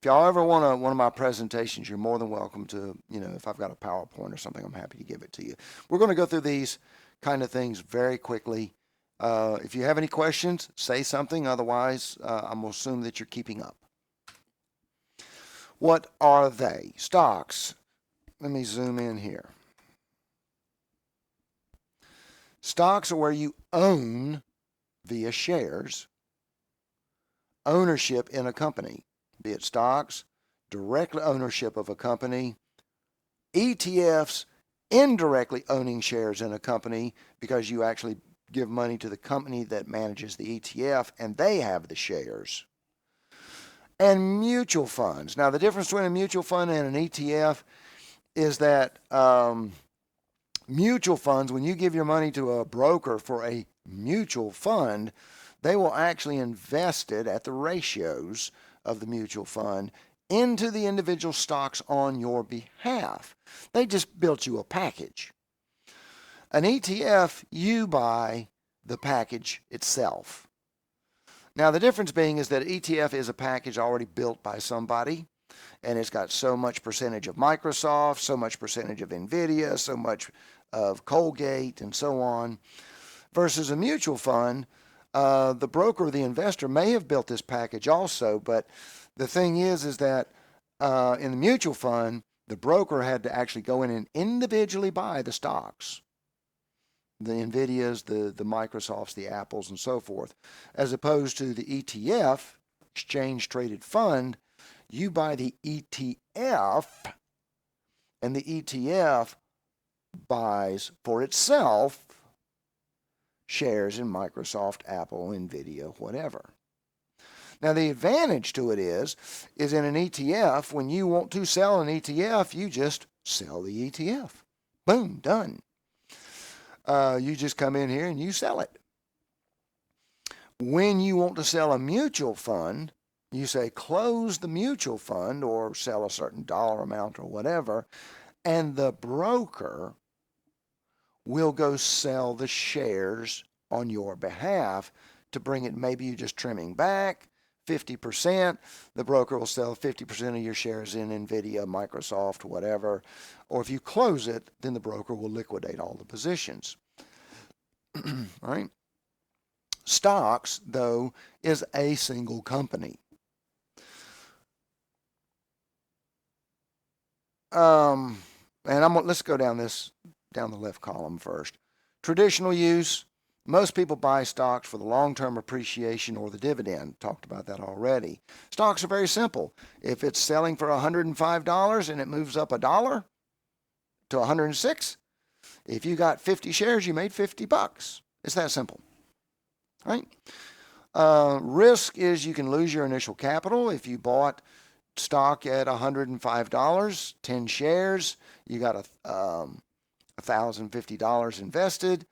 y'all ever want one of my presentations, you're more than welcome to, if I've got a PowerPoint or something, I'm happy to give it to you. We're going to go through these kind of things very quickly. If you have any questions, say something. Otherwise, I'm going to assume that you're keeping up. What are they? Stocks. Let me zoom in here. Stocks are where you own, via shares, ownership in a company, be it stocks, direct ownership of a company, ETFs, indirectly owning shares in a company because you actually give money to the company that manages the ETF and they have the shares. And mutual funds. Now, the difference between a mutual fund and an ETF is that mutual funds, when you give your money to a broker for a mutual fund, they will actually invest it at the ratios of the mutual fund into the individual stocks on your behalf. They just built you a package. An ETF, you buy the package itself. Now, the difference being is that ETF is a package already built by somebody, and it's got so much percentage of Microsoft, so much percentage of NVIDIA, so much of Colgate, and so on, versus a mutual fund. The broker or the investor may have built this package also, but the thing is that in the mutual fund, the broker had to actually go in and individually buy the stocks, the NVIDIAs, the Microsofts, the Apples, and so forth, as opposed to the ETF, exchange traded fund. You buy the ETF, and the ETF buys for itself shares in Microsoft, Apple, NVIDIA, whatever. Now, the advantage to it is in an ETF, when you want to sell an ETF, you just sell the ETF. Boom, done. You just come in here and you sell it. When you want to sell a mutual fund, you say close the mutual fund or sell a certain dollar amount or whatever, and the broker will go sell the shares on your behalf to bring it. Maybe you're just trimming back 50%. The broker will sell 50% of your shares in NVIDIA, Microsoft, whatever. Or if you close it, then the broker will liquidate all the positions. All right. Stocks, though, is a single company. And let's go down the left column first. Traditional use. Most people buy stocks for the long-term appreciation or the dividend. Talked about that already. Stocks are very simple. If it's selling for $105 and it moves up $1 to 106, if you got 50 shares, you made $50. It's that simple, right? Risk is you can lose your initial capital. If you bought stock at $105, 10 shares, you got $1,050 invested.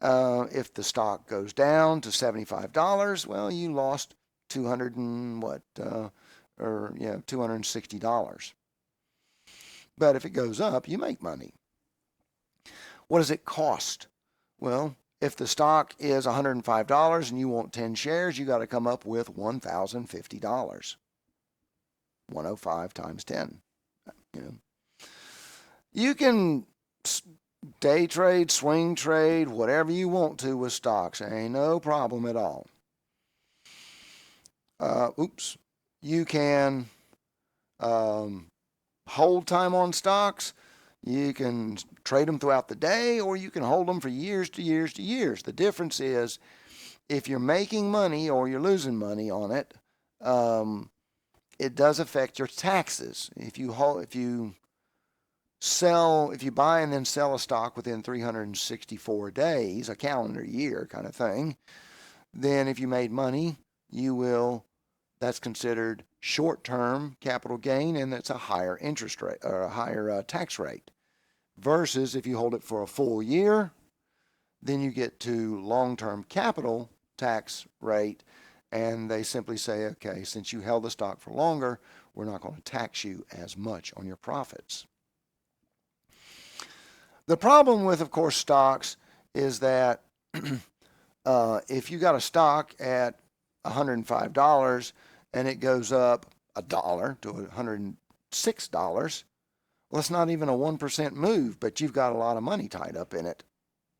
If the stock goes down to $75, well, you lost $260. But if it goes up, you make money. What does it cost? Well, if the stock is $105 and you want 10 shares, you got to come up with $1,050. 105 times 10. You can day trade, swing trade, whatever you want to with stocks. Ain't no problem at all. You can hold time on stocks. You can trade them throughout the day, or you can hold them for years to years to years. The difference is if you're making money or you're losing money on it, it does affect your taxes. If you buy and then sell a stock within 364 days, a calendar year kind of thing, then if you made money, that's considered short-term capital gain, and that's a higher interest rate or a higher tax rate. Versus if you hold it for a full year, then you get to long-term capital tax rate, and they simply say, okay, since you held the stock for longer, we're not going to tax you as much on your profits. The problem with, of course, stocks is that if you got a stock at $105 and it goes up $1 to $106, well, it's not even a 1% move, but you've got a lot of money tied up in it.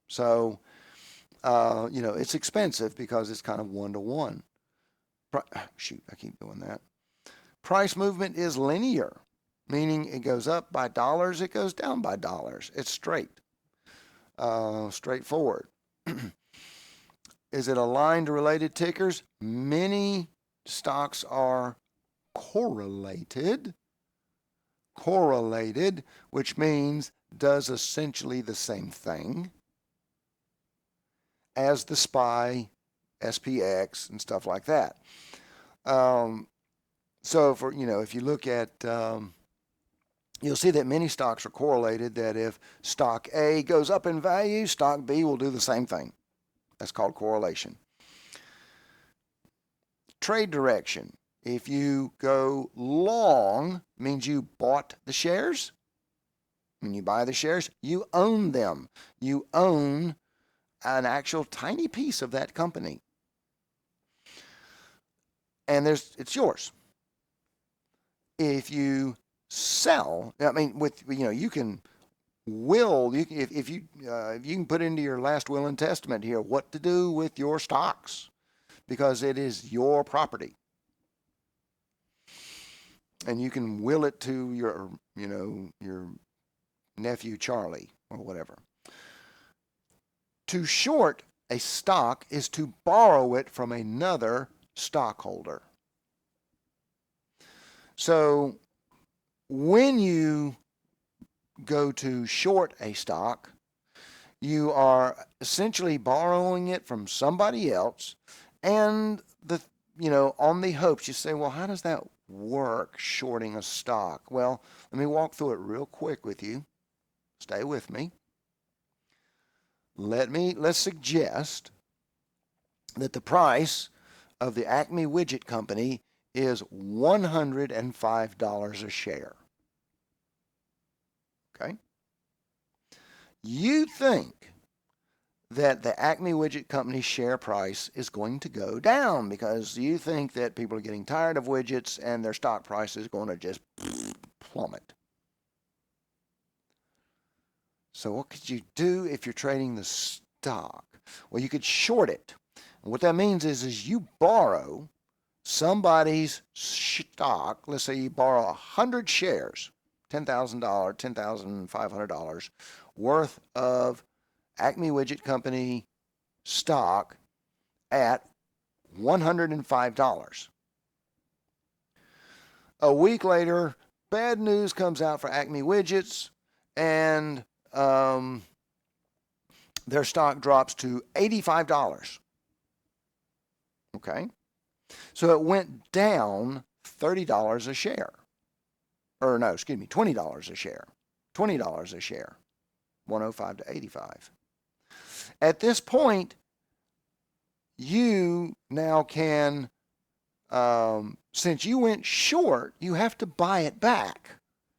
So, it's expensive because it's kind of one-to-one. Shoot, I keep doing that. Price movement is linear, meaning it goes up by dollars, it goes down by dollars. It's straightforward. Is it aligned to related tickers? Many stocks are correlated, which means does essentially the same thing as the SPY, SPX, and stuff like that. So if you look at, you'll see that many stocks are correlated, that if stock A goes up in value, stock B will do the same thing. That's called correlation. Trade direction. If you go long, means you bought the shares. When you buy the shares, you own them. You own an actual tiny piece of that company. And it's yours. If you sell, you can will, if you can put into your last will and testament here what to do with your stocks, because it is your property. And you can will it to your nephew Charlie or whatever. To short a stock is to borrow it from another stockholder. So when you go to short a stock, you are essentially borrowing it from somebody else, and on the hopes, you say, well, how does that work, shorting a stock? Well, let me walk through it real quick with you. Stay with me. Let's suggest that the price of the Acme Widget Company is $105 a share. Okay? You think that the Acme Widget Company share price is going to go down because you think that people are getting tired of widgets and their stock price is going to just plummet. So what could you do if you're trading the stock? Well, you could short it. And what that means is you borrow somebody's stock. Let's say you borrow 100 shares, $10,500 worth of Acme Widget Company stock at $105. A week later, bad news comes out for Acme Widgets, and their stock drops to $85. Okay? So it went down $30 a share. Or no, excuse me, $20 a share. $20 a share. 105 to 85. At this point, you now can, since you went short, you have to buy it back.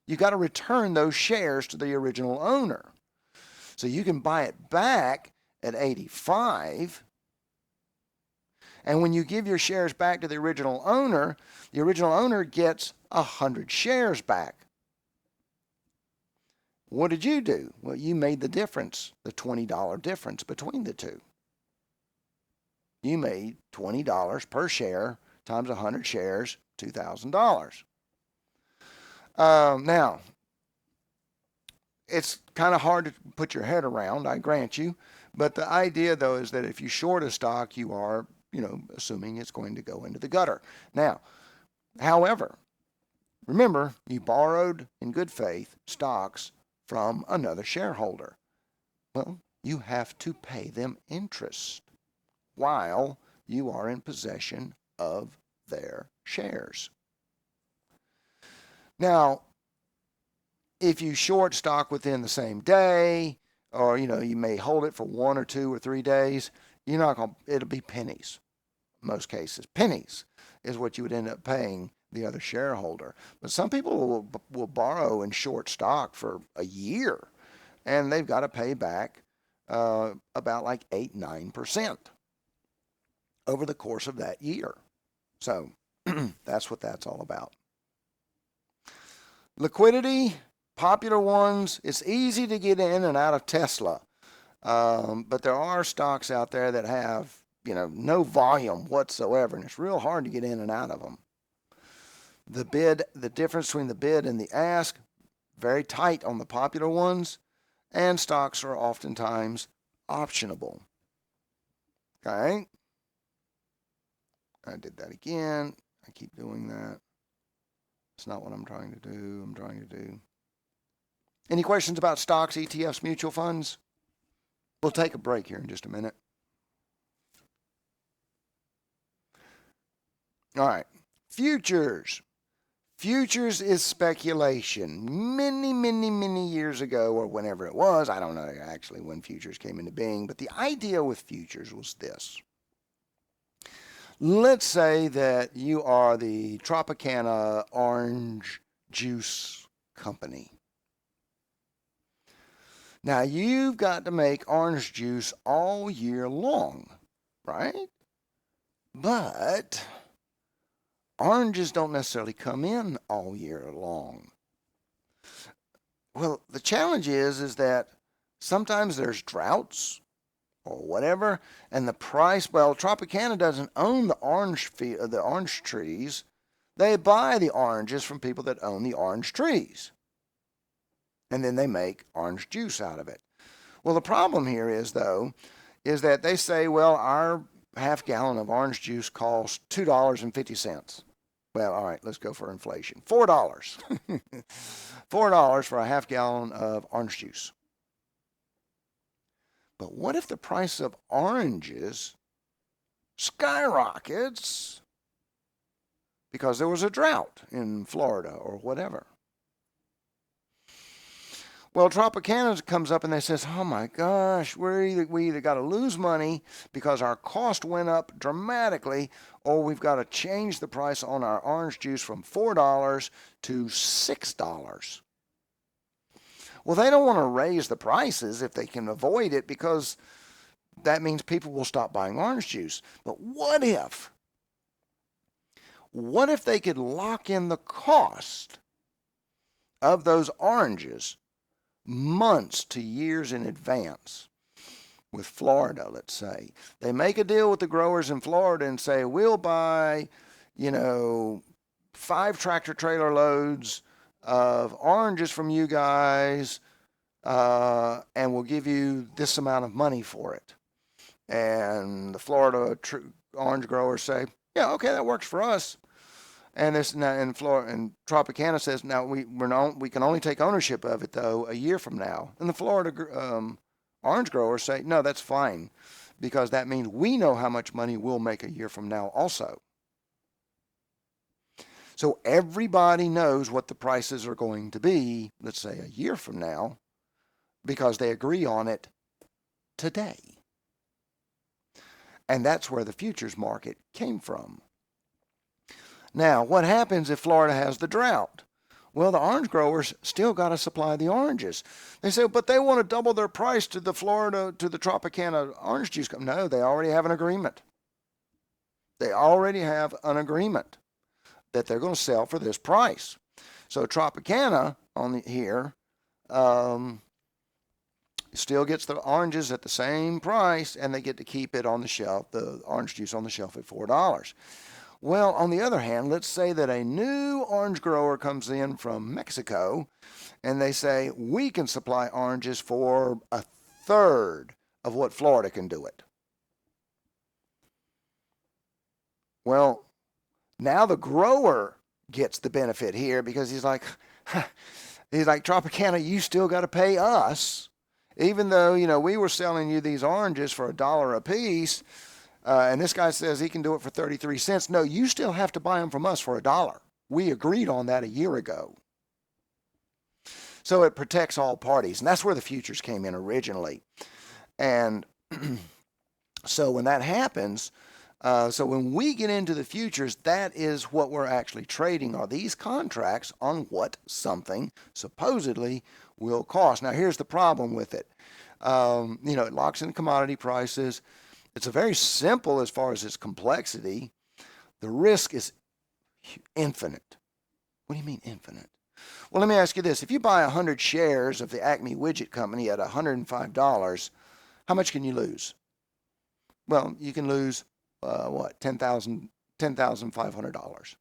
You got to return those shares to the original owner. So you can buy it back at 85. And when you give your shares back to the original owner gets 100 shares back. What did you do? Well, you made the difference, the $20 difference between the two. You made $20 per share times 100 shares, $2,000. Now, it's kind of hard to put your head around, I grant you, but the idea, though, is that if you short a stock, you are, assuming it's going to go into the gutter. Now, however, remember, you borrowed in good faith stocks from another shareholder. Well, you have to pay them interest while you are in possession of their shares. Now, if you short stock within the same day, or you may hold it for 1 or 2 or 3 days, it'll be pennies. Most cases, pennies is what you would end up paying the other shareholder. But some people will borrow and short stock for a year, and they've got to pay back about like 8-9% over the course of that year. So that's what that's all about. Liquidity, popular ones, it's easy to get in and out of Tesla. But there are stocks out there that have, no volume whatsoever, and it's real hard to get in and out of them. The difference between the bid and the ask, very tight on the popular ones, and stocks are oftentimes optionable. Okay? I did that again. I keep doing that. It's not what I'm trying to do. Any questions about stocks, ETFs, mutual funds? We'll take a break here in just a minute. All right. Futures. Futures is speculation. Many years ago, or whenever it was, I don't know actually when futures came into being, but the idea with futures was this. Let's say that you are the Tropicana orange juice company. Now, you've got to make orange juice all year long, right? But oranges don't necessarily come in all year long. Well, the challenge is that sometimes there's droughts or whatever, and the price, well, Tropicana doesn't own the orange trees. They buy the oranges from people that own the orange trees. And then they make orange juice out of it. Well, the problem here is that they say, well, our half gallon of orange juice costs $2.50. Well, all right, let's go for inflation. $4. $4 for a half gallon of orange juice. But what if the price of oranges skyrockets because there was a drought in Florida or whatever? Well, Tropicana comes up and they says, oh my gosh, we either got to lose money because our cost went up dramatically, or we've got to change the price on our orange juice from $4 to $6. Well, they don't want to raise the prices if they can avoid it, because that means people will stop buying orange juice. But what if they could lock in the cost of those oranges months to years in advance? With Florida, let's say, they make a deal with the growers in Florida and say, we'll buy, 5 tractor trailer loads of oranges from you guys, and we'll give you this amount of money for it. And the Florida orange growers say, yeah, okay, that works for us. And this and Florida and Tropicana says, now we can only take ownership of it though a year from now. And the Florida orange growers say, no, that's fine, because that means we know how much money we'll make a year from now also. So everybody knows what the prices are going to be, let's say a year from now, because they agree on it today. And that's where the futures market came from. Now, what happens if Florida has the drought? Well, the orange growers still got to supply the oranges. They say, but they want to double their price to the Tropicana orange juice company. No, they already have an agreement. They already have an agreement that they're going to sell for this price. So Tropicana here still gets the oranges at the same price, and they get to keep it on the shelf, the orange juice on the shelf at $4. Well, on the other hand, let's say that a new orange grower comes in from Mexico, and they say, we can supply oranges for a third of what Florida can do it. Well, now the grower gets the benefit here, because he's like, Tropicana, you still got to pay us, even though, we were selling you these oranges for $1 a piece. And this guy says he can do it for 33 cents. No, you still have to buy them from us for $1. We agreed on that a year ago. So it protects all parties. And that's where the futures came in originally. And so when that happens, so when we get into the futures, that is what we're actually trading, are these contracts on what something supposedly will cost. Now, here's the problem with it. It locks in commodity prices. It's a very simple as far as its complexity. The risk is infinite. What do you mean infinite? Well, let me ask you this. If you buy 100 shares of the Acme Widget Company at $105, how much can you lose? Well, you can lose, $10,500.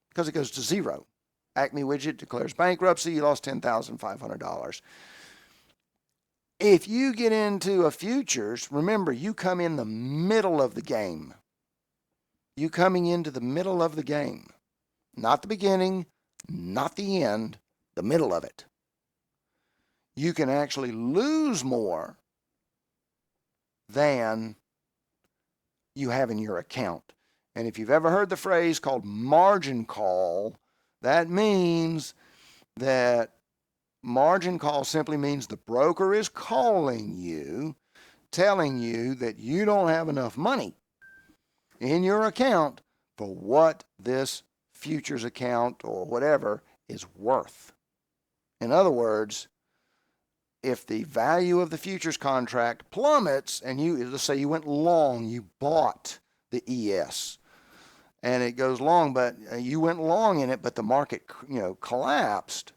Because it goes to zero. Acme Widget declares bankruptcy, you lost $10,500. If you get into a futures, remember, you come in the middle of the game. You coming into the middle of the game. Not the beginning, not the end, the middle of it. You can actually lose more than you have in your account. And if you've ever heard the phrase called margin call, that means that margin call simply means the broker is calling you, telling you that you don't have enough money in your account for what this futures account or whatever is worth. In other words, if the value of the futures contract plummets and let's say you went long, you bought the ES and it goes long, but you went long in it, but the market, collapsed,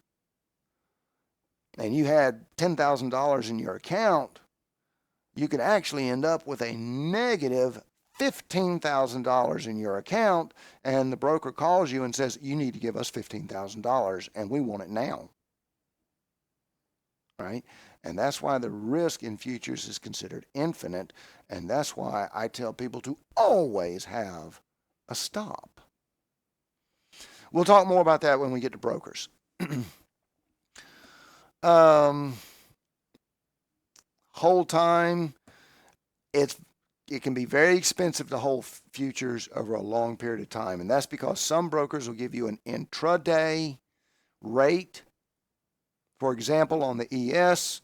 and you had $10,000 in your account, you could actually end up with a negative $15,000 in your account, and the broker calls you and says, you need to give us $15,000, and we want it now. Right? And that's why the risk in futures is considered infinite, and that's why I tell people to always have a stop. We'll talk more about that when we get to brokers. Hold time, it can be very expensive to hold futures over a long period of time, and that's because some brokers will give you an intraday rate. For example, on the ES,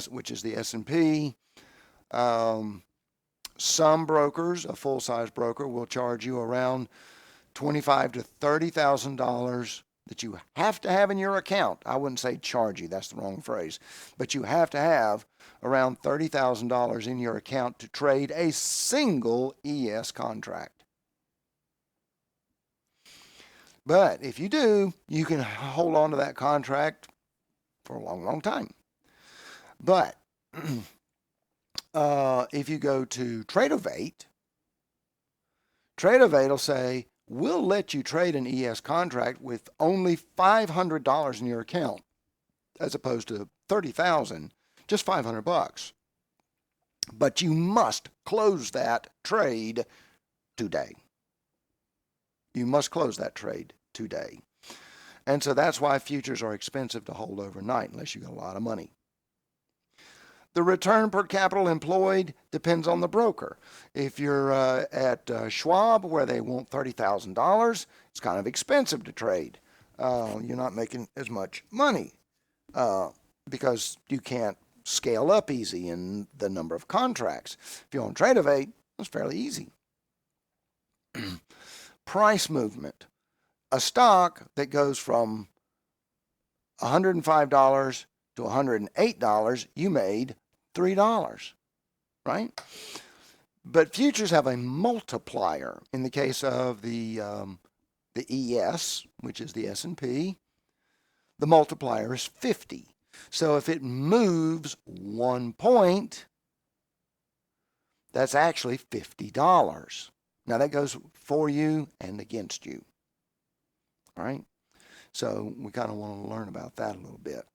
which is the S&P, some brokers, a full-size broker, will charge you around $25,000 to $30,000 that you have to have in your account. I wouldn't say charge you, that's the wrong phrase, but you have to have around $30,000 in your account to trade a single ES contract. But if you do, you can hold on to that contract for a long, long time. But if you go to Tradovate will say, we'll let you trade an ES contract with only $500 in your account, as opposed to 30,000, just 500 bucks. But you must close that trade today. You must close that trade today. And so that's why futures are expensive to hold overnight unless you got a lot of money. The return per capital employed depends on the broker. If you're at Schwab, where they want $30,000, it's kind of expensive to trade. You're not making as much money because you can't scale up easy in the number of contracts. If you're on Tradovate, it's fairly easy. Price movement. A stock that goes from $105 to $108, you made $3, right? But futures have a multiplier. In the case of the ES, which is the S&P, the multiplier is 50. So if it moves 1 point, that's actually $50. Now that goes for you and against you. All right? So we kind of want to learn about that a little bit.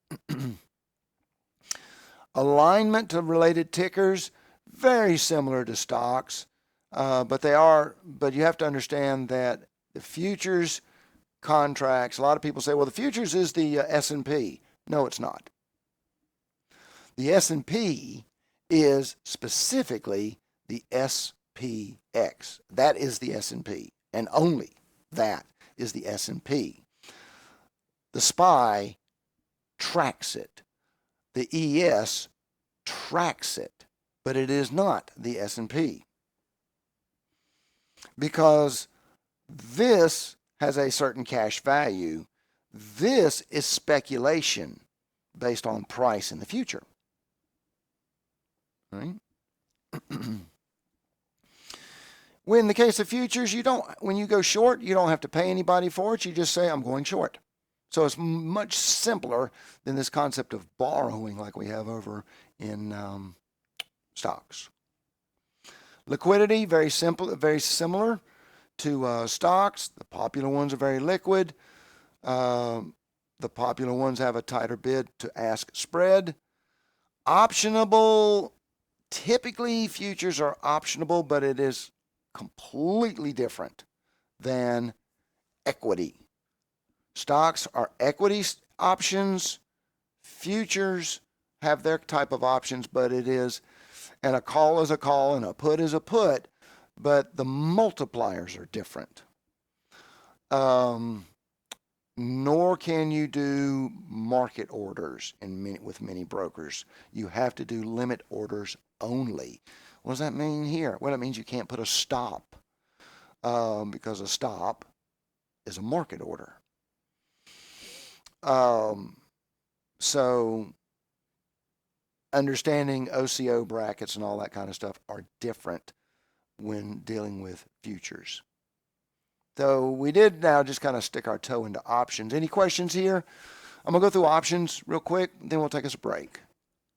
Alignment to related tickers, very similar to stocks, but you have to understand that the futures contracts, a lot of people say, well, the futures is the S&P. No, it's not. The S&P is specifically the SPX. That is the S&P, and only that is the S&P. The SPY tracks it. The ES tracks it, but it is not the S&P. Because this has a certain cash value. This is speculation based on price in the future. Right? When in the case of futures, when you go short, you don't have to pay anybody for it. You just say, I'm going short. So it's much simpler than this concept of borrowing like we have over in stocks. Liquidity, very simple, very similar to stocks. The popular ones are very liquid. The popular ones have a tighter bid to ask spread. Optionable, typically futures are optionable, but it is completely different than equity. Stocks are equity options. Futures have their type of options, but it is, and a call is a call and a put is a put, but the multipliers are different. Nor can you do market orders with many brokers. You have to do limit orders only. What does that mean here? Well, it means you can't put a stop because a stop is a market order. So understanding OCO brackets and all that kind of stuff are different when dealing with futures. So we did now just kind of stick our toe into options. Any questions here? I'm going to go through options real quick, then we'll take us a break.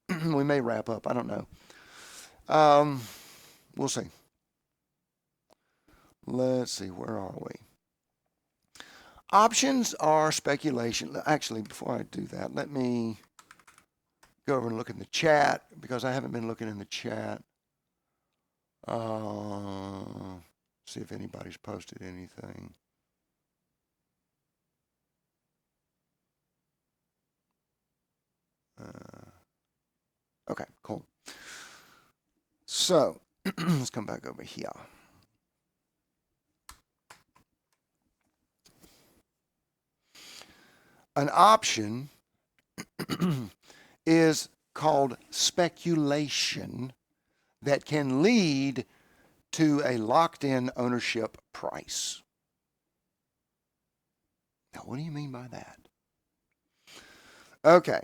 We may wrap up. I don't know. We'll see. Let's see. Where are we? Options are speculation. Actually, before I do that, let me go over and look in the chat because I haven't been looking in the chat. See if anybody's posted anything. Okay, cool. So let's come back over here. An option is called speculation that can lead to a locked-in ownership price. Now, what do you mean by that? Okay.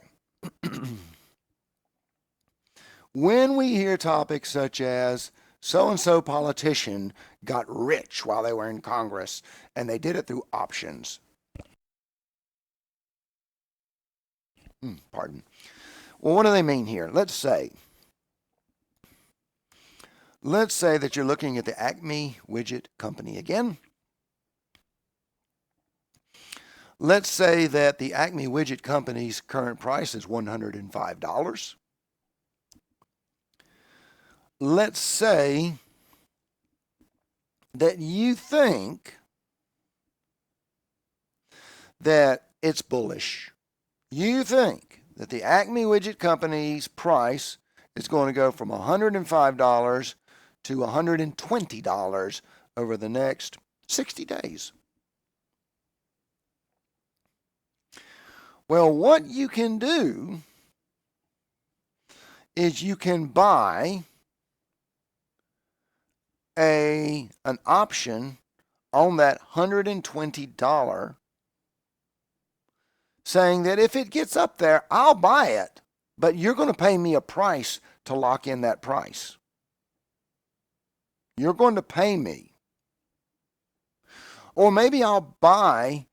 When we hear topics such as so-and-so politician got rich while they were in Congress, and they did it through options. Pardon. Well, what do they mean here? Let's say that you're looking at the Acme Widget Company again, Let's say that the Acme Widget Company's current price is $105. Let's say that you think that it's bullish. You think that the Acme Widget Company's price is going to go from $105 to $120 over the next 60 days. Well, what you can do is you can buy an option on that $120, saying that if it gets up there, I'll buy it, but you're going to pay me a price to lock in that price. You're going to pay me. Or maybe I'll buy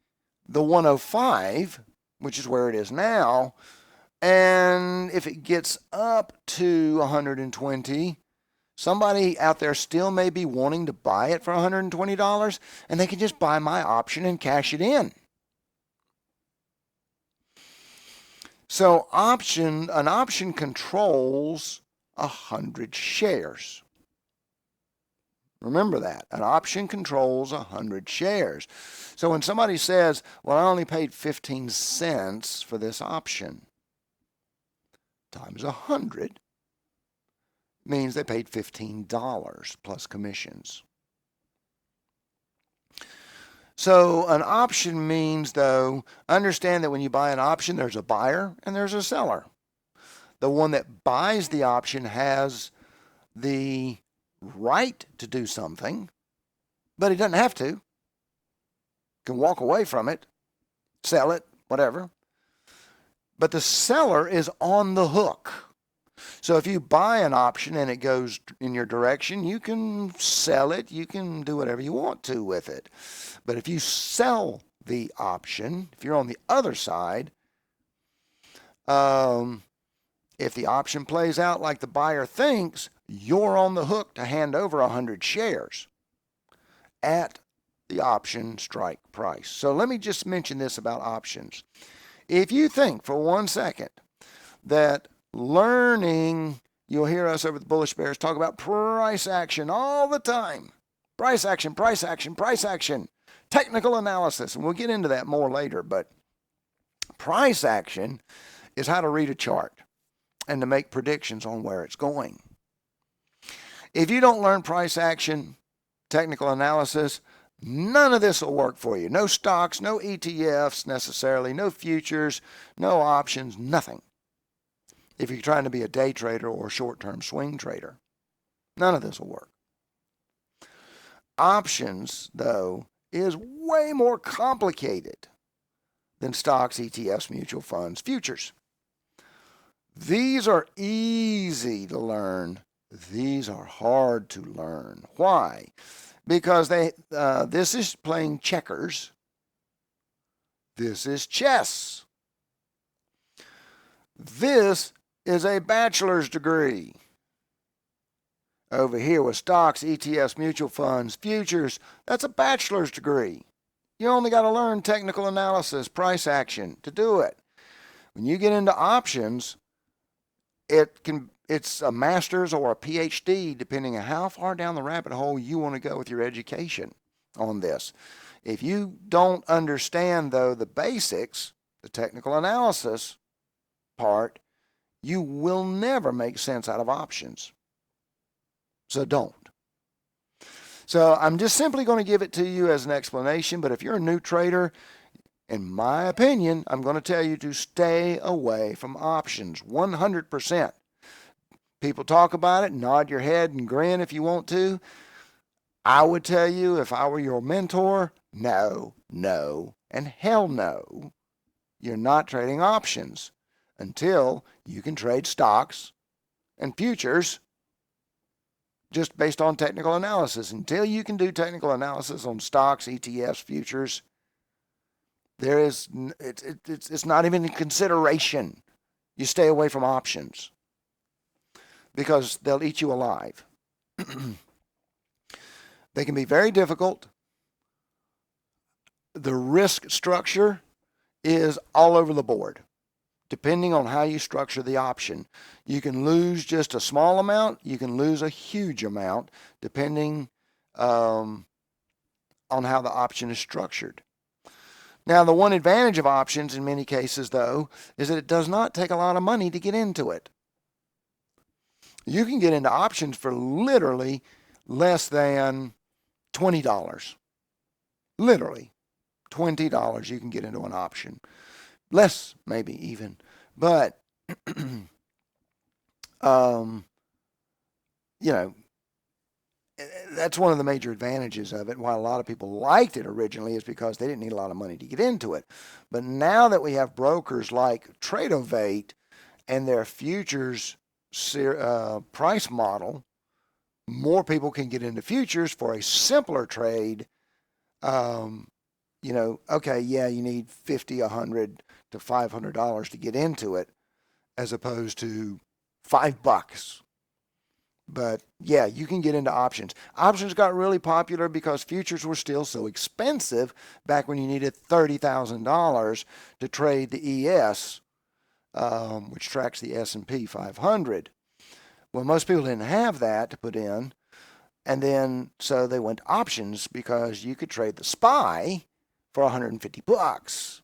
the 105, which is where it is now, and if it gets up to 120, somebody out there still may be wanting to buy it for $120, and they can just buy my option and cash it in. So an option controls 100 shares. Remember that. An option controls 100 shares. So when somebody says, well, I only paid 15 cents for this option, times 100 means they paid $15 plus commissions. So an option means, though, understand that when you buy an option, there's a buyer and there's a seller. The one that buys the option has the right to do something, but he doesn't have to. Can walk away from it, sell it, whatever. But the seller is on the hook. So if you buy an option and it goes in your direction, you can sell it, you can do whatever you want to with it. But if you sell the option, if you're on the other side, if the option plays out like the buyer thinks, you're on the hook to hand over 100 shares at the option strike price. So let me just mention this about options. If you think for 1 second that learning, you'll hear us over the Bullish Bears talk about price action all the time. Price action, price action, price action. Technical analysis, and we'll get into that more later, but price action is how to read a chart and to make predictions on where it's going. If you don't learn price action, technical analysis, none of this will work for you. No stocks, no ETFs necessarily, no futures, no options, nothing. If you're trying to be a day trader or a short-term swing trader, none of this will work. Options, though, is way more complicated than stocks, ETFs, mutual funds, futures. These are easy to learn. These are hard to learn. Why? Because this is playing checkers. This is chess. This is a bachelor's degree. Over here with stocks, ETFs, mutual funds, futures, that's a bachelor's degree. You only got to learn technical analysis, price action to do it. When you get into options, it's a master's or a PhD, depending on how far down the rabbit hole you want to go with your education on this. If you don't understand, though, the basics, the technical analysis part, you will never make sense out of options. So don't. So I'm just simply going to give it to you as an explanation, but if you're a new trader, in my opinion, I'm going to tell you to stay away from options 100%. People talk about it, nod your head and grin if you want to. I would tell you, if I were your mentor, no, and hell no. You're not trading options until you can trade stocks and futures just based on technical analysis. Until you can do technical analysis on stocks, ETFs, futures, it's not even in consideration. You stay away from options because they'll eat you alive. They can be very difficult. The risk structure is all over the board. Depending on how you structure the option, you can lose just a small amount, you can lose a huge amount, depending on how the option is structured. Now, the one advantage of options in many cases, though, is that it does not take a lot of money to get into it. You can get into options for literally less than $20. Literally $20 you can get into an option. Less, maybe even. But, that's one of the major advantages of it. Why a lot of people liked it originally is because they didn't need a lot of money to get into it. But now that we have brokers like Tradovate and their futures price model, more people can get into futures for a simpler trade. Okay, yeah, you need $50, $100 to $500 to get into it, as opposed to $5. But yeah, you can get into options. Options got really popular because futures were still so expensive back when you needed $30,000 to trade the ES, which tracks the S&P 500. Well, most people didn't have that to put in. And then, so they went to options because you could trade the SPY for $150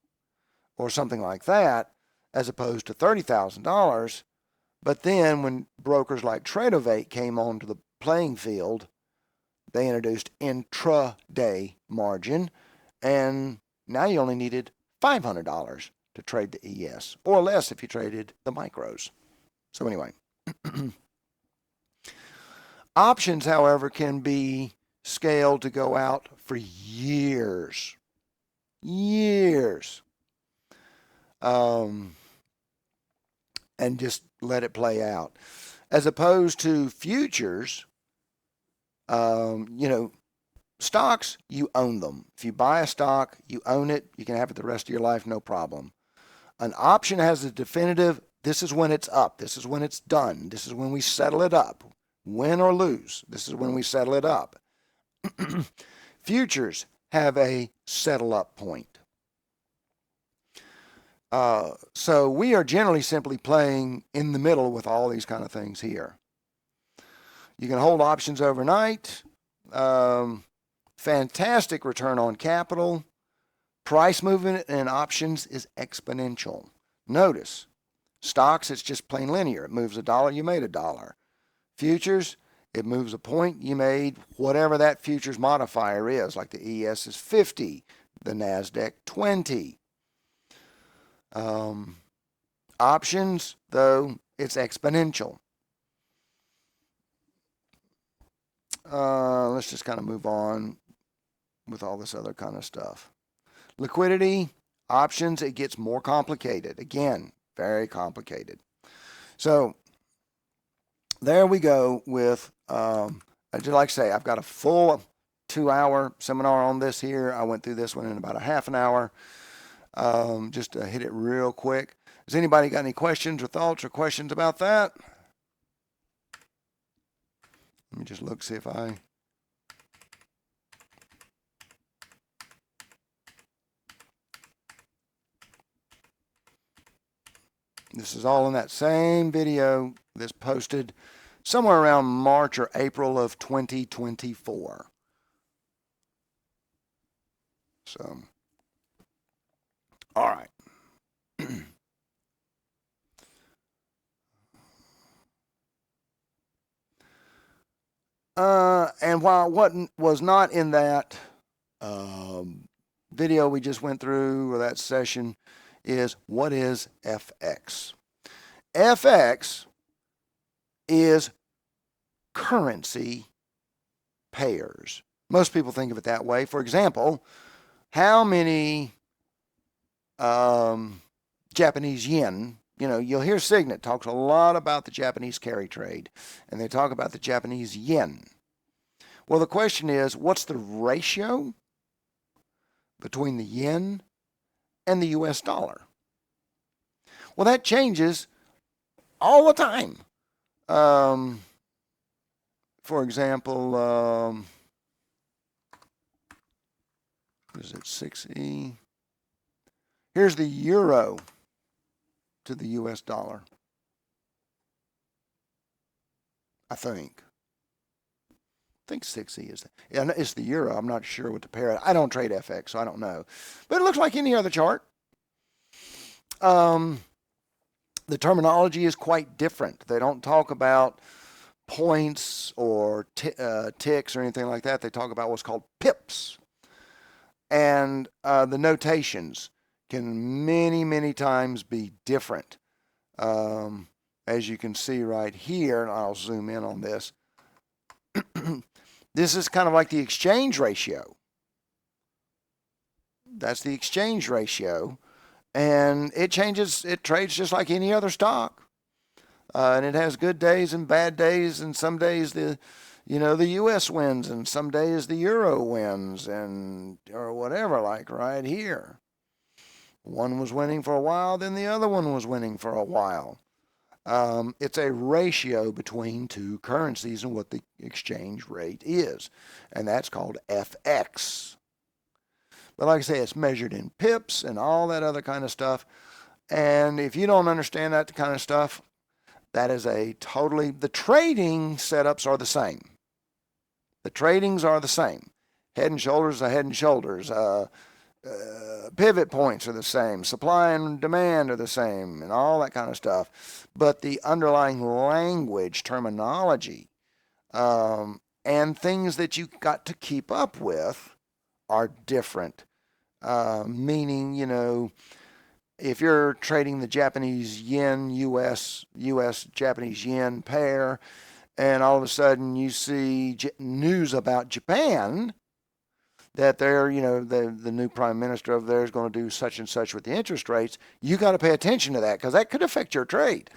or something like that, as opposed to $30,000. But then when brokers like Tradovate came onto the playing field, they introduced intraday margin, and now you only needed $500 to trade the ES, or less if you traded the micros. So anyway, options, however, can be scaled to go out for years. And just let it play out. As opposed to futures, stocks, you own them. If you buy a stock, you own it. You can have it the rest of your life, no problem. An option has a definitive, this is when it's up. This is when it's done. This is when we settle it up. Win or lose, this is when we settle it up. Futures have a settle up point. So we are generally simply playing in the middle with all these kind of things here. You can hold options overnight. Fantastic return on capital. Price movement in options is exponential. Notice, stocks, it's just plain linear. It moves $1, you made $1. Futures, it moves a point, you made whatever that futures modifier is, like the ES is 50, the NASDAQ 20. Options, though, it's exponential. Let's just kind of move on with all this other kind of stuff. Liquidity, options, it gets more complicated. Again, very complicated. So there we go with, I'd like to say, I've got a full 2-hour seminar on this here. I went through this one in about a half an hour. Just to hit it real quick. Has anybody got any questions or thoughts or questions about that? Let me just look, see if I... This is all in that same video that's posted somewhere around March or April of 2024. So, all right. And while what was not in that video we just went through, or that session, is what is FX? FX is currency pairs. Most people think of it that way. For example, how many Japanese yen, you'll hear Signet talks a lot about the Japanese carry trade, and they talk about the Japanese yen. Well, the question is, what's the ratio between the yen and the US dollar? Well, that changes all the time. For example, is it 6E? Here's the euro to the US dollar, I think. I think 6E is yeah, it's the euro. I'm not sure what the pair. I don't trade FX, so I don't know. But it looks like any other chart. The terminology is quite different. They don't talk about points or ticks or anything like that. They talk about what's called pips. And the notations can many times be different. As you can see right here, and I'll zoom in on this. This is kind of like the exchange ratio. That's the exchange ratio. And it changes, it trades just like any other stock. And it has good days and bad days, and some days the U.S. wins, and some days the euro wins, and or whatever, like right here. One was winning for a while, then the other one was winning for a while. It's a ratio between two currencies and what the exchange rate is, and that's called FX. But like I say, it's measured in pips and all that other kind of stuff. And if you don't understand that kind of stuff, that is the trading setups are the same. The tradings are the same. Head and shoulders are head and shoulders. Pivot points are the same. Supply and demand are the same, and all that kind of stuff. But the underlying language, terminology, and things that you got to keep up with are different. Meaning, if you're trading the Japanese yen, US Japanese yen pair, and all of a sudden you see news about Japan, that they're, the new prime minister over there is going to do such and such with the interest rates, you got to pay attention to that because that could affect your trade.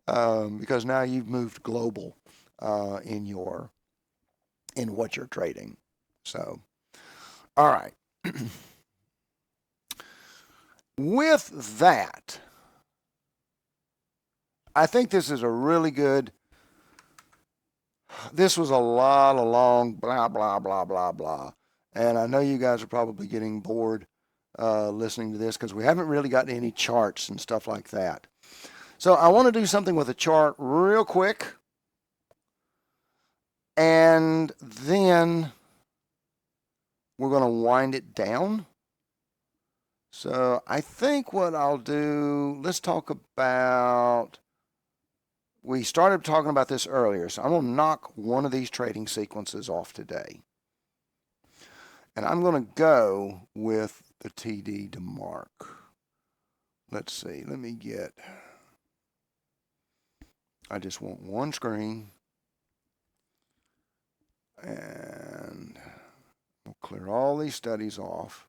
Because now you've moved global in what you're trading. So, all right. With that, I think this is a really good. This was a lot of long blah, blah, blah, blah, blah. And I know you guys are probably getting bored listening to this because we haven't really gotten any charts and stuff like that. So I want to do something with a chart real quick. And then we're going to wind it down. So I think what I'll do, let's talk about, we started talking about this earlier, so I'm going to knock one of these trading sequences off today. And I'm going to go with the TD DeMark. Let's see, I just want one screen. And we'll clear all these studies off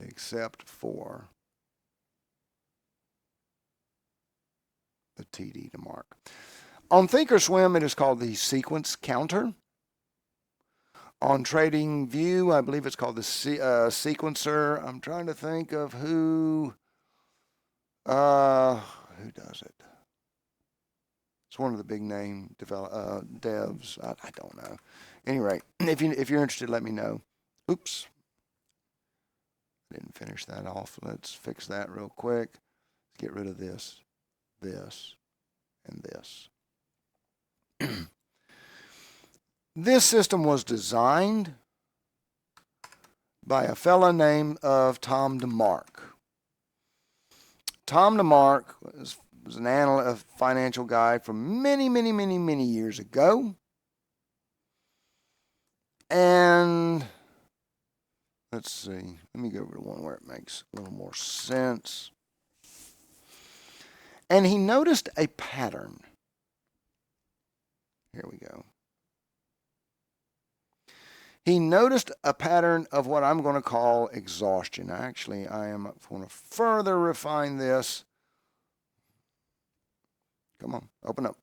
except for the TD DeMark. On Thinkorswim, it is called the sequence counter. On TradingView, I believe it's called the sequencer. I'm trying to think of who does it. It's one of the big name devs. I don't know. Anyway, if you're interested, let me know. Oops. I didn't finish that off. Let's fix that real quick. Let's get rid of this, and this. This system was designed by a fella named Tom DeMark. Tom DeMark was a financial guy from many years ago. And let's see. Let me go over to one where it makes a little more sense. And he noticed a pattern. Here we go. He noticed a pattern of what I'm going to call exhaustion. Actually, I am going to further refine this. Come on, open up.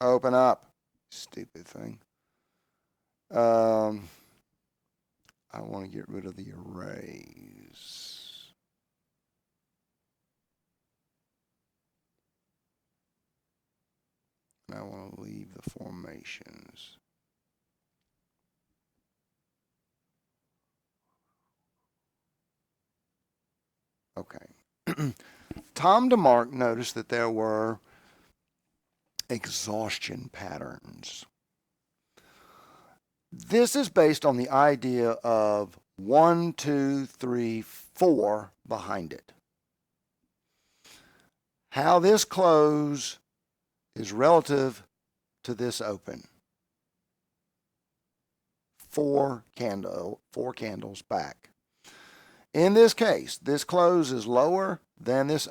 Open up. Stupid thing. I want to get rid of the arrays. And I want to leave the formations. Okay. Tom DeMark noticed that there were exhaustion patterns. This is based on the idea of 1, 2, 3, 4 behind it. How this close is relative to this open. Four candles back. In this case, this close is lower than this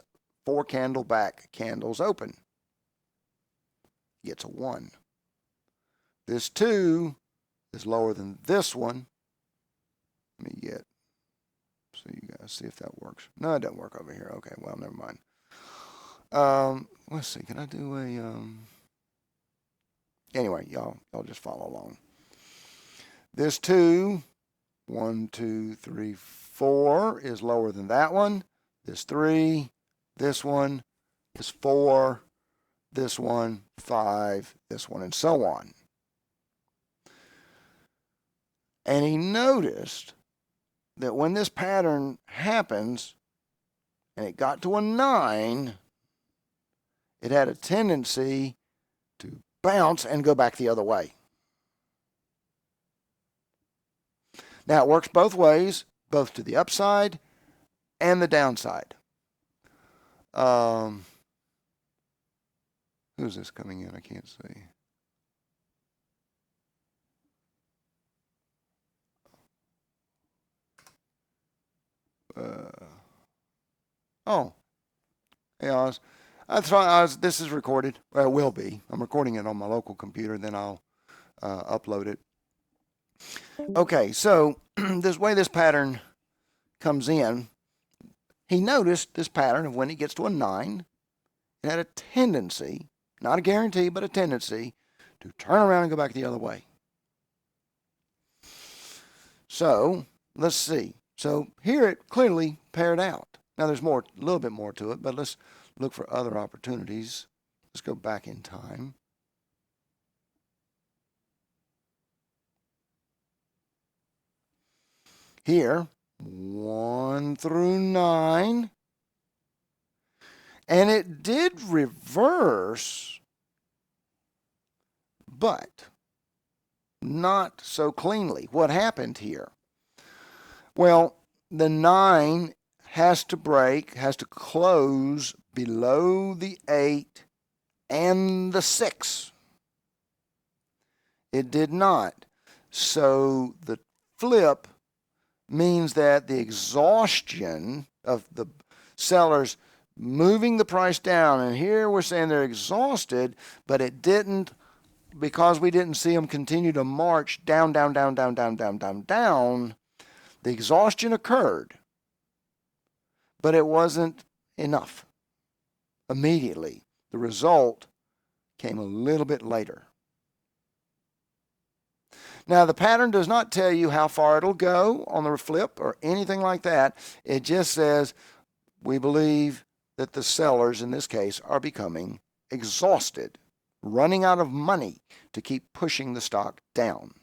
4 candle back candle's open. Gets a 1. This 2 is lower than this one. Let me get, so you guys see if that works. No, it doesn't work over here. Okay, well, never mind. Let's see, can I do a, anyway, y'all just follow along. This 2, 1, 2, 3, 4 is lower than that one. This 3, this one, this 4, this one, 5, this one, and so on. And he noticed that when this pattern happens and it got to a 9, it had a tendency to bounce and go back the other way. Now, it works both ways, both to the upside and the downside. Who's this coming in? I can't see. Oh, yeah. This is recorded. Well, it will be. I'm recording it on my local computer. Then I'll upload it. Okay, so this way this pattern comes in, he noticed this pattern of when it gets to a 9, it had a tendency, not a guarantee, but a tendency to turn around and go back the other way. So let's see. So here it clearly paired out. Now there's a little bit more to it, but let's look for other opportunities. Let's go back in time. Here, 1 through 9. And it did reverse, but not so cleanly. What happened here? Well, the 9 has to close below the 8 and the 6. It did not. So the flip means that the exhaustion of the sellers moving the price down, and here we're saying they're exhausted, but it didn't, because we didn't see them continue to march down, down, down, down, down, down, down, down. The exhaustion occurred, but it wasn't enough immediately. The result came a little bit later. Now, the pattern does not tell you how far it'll go on the flip or anything like that. It just says we believe that the sellers, in this case, are becoming exhausted, running out of money to keep pushing the stock down.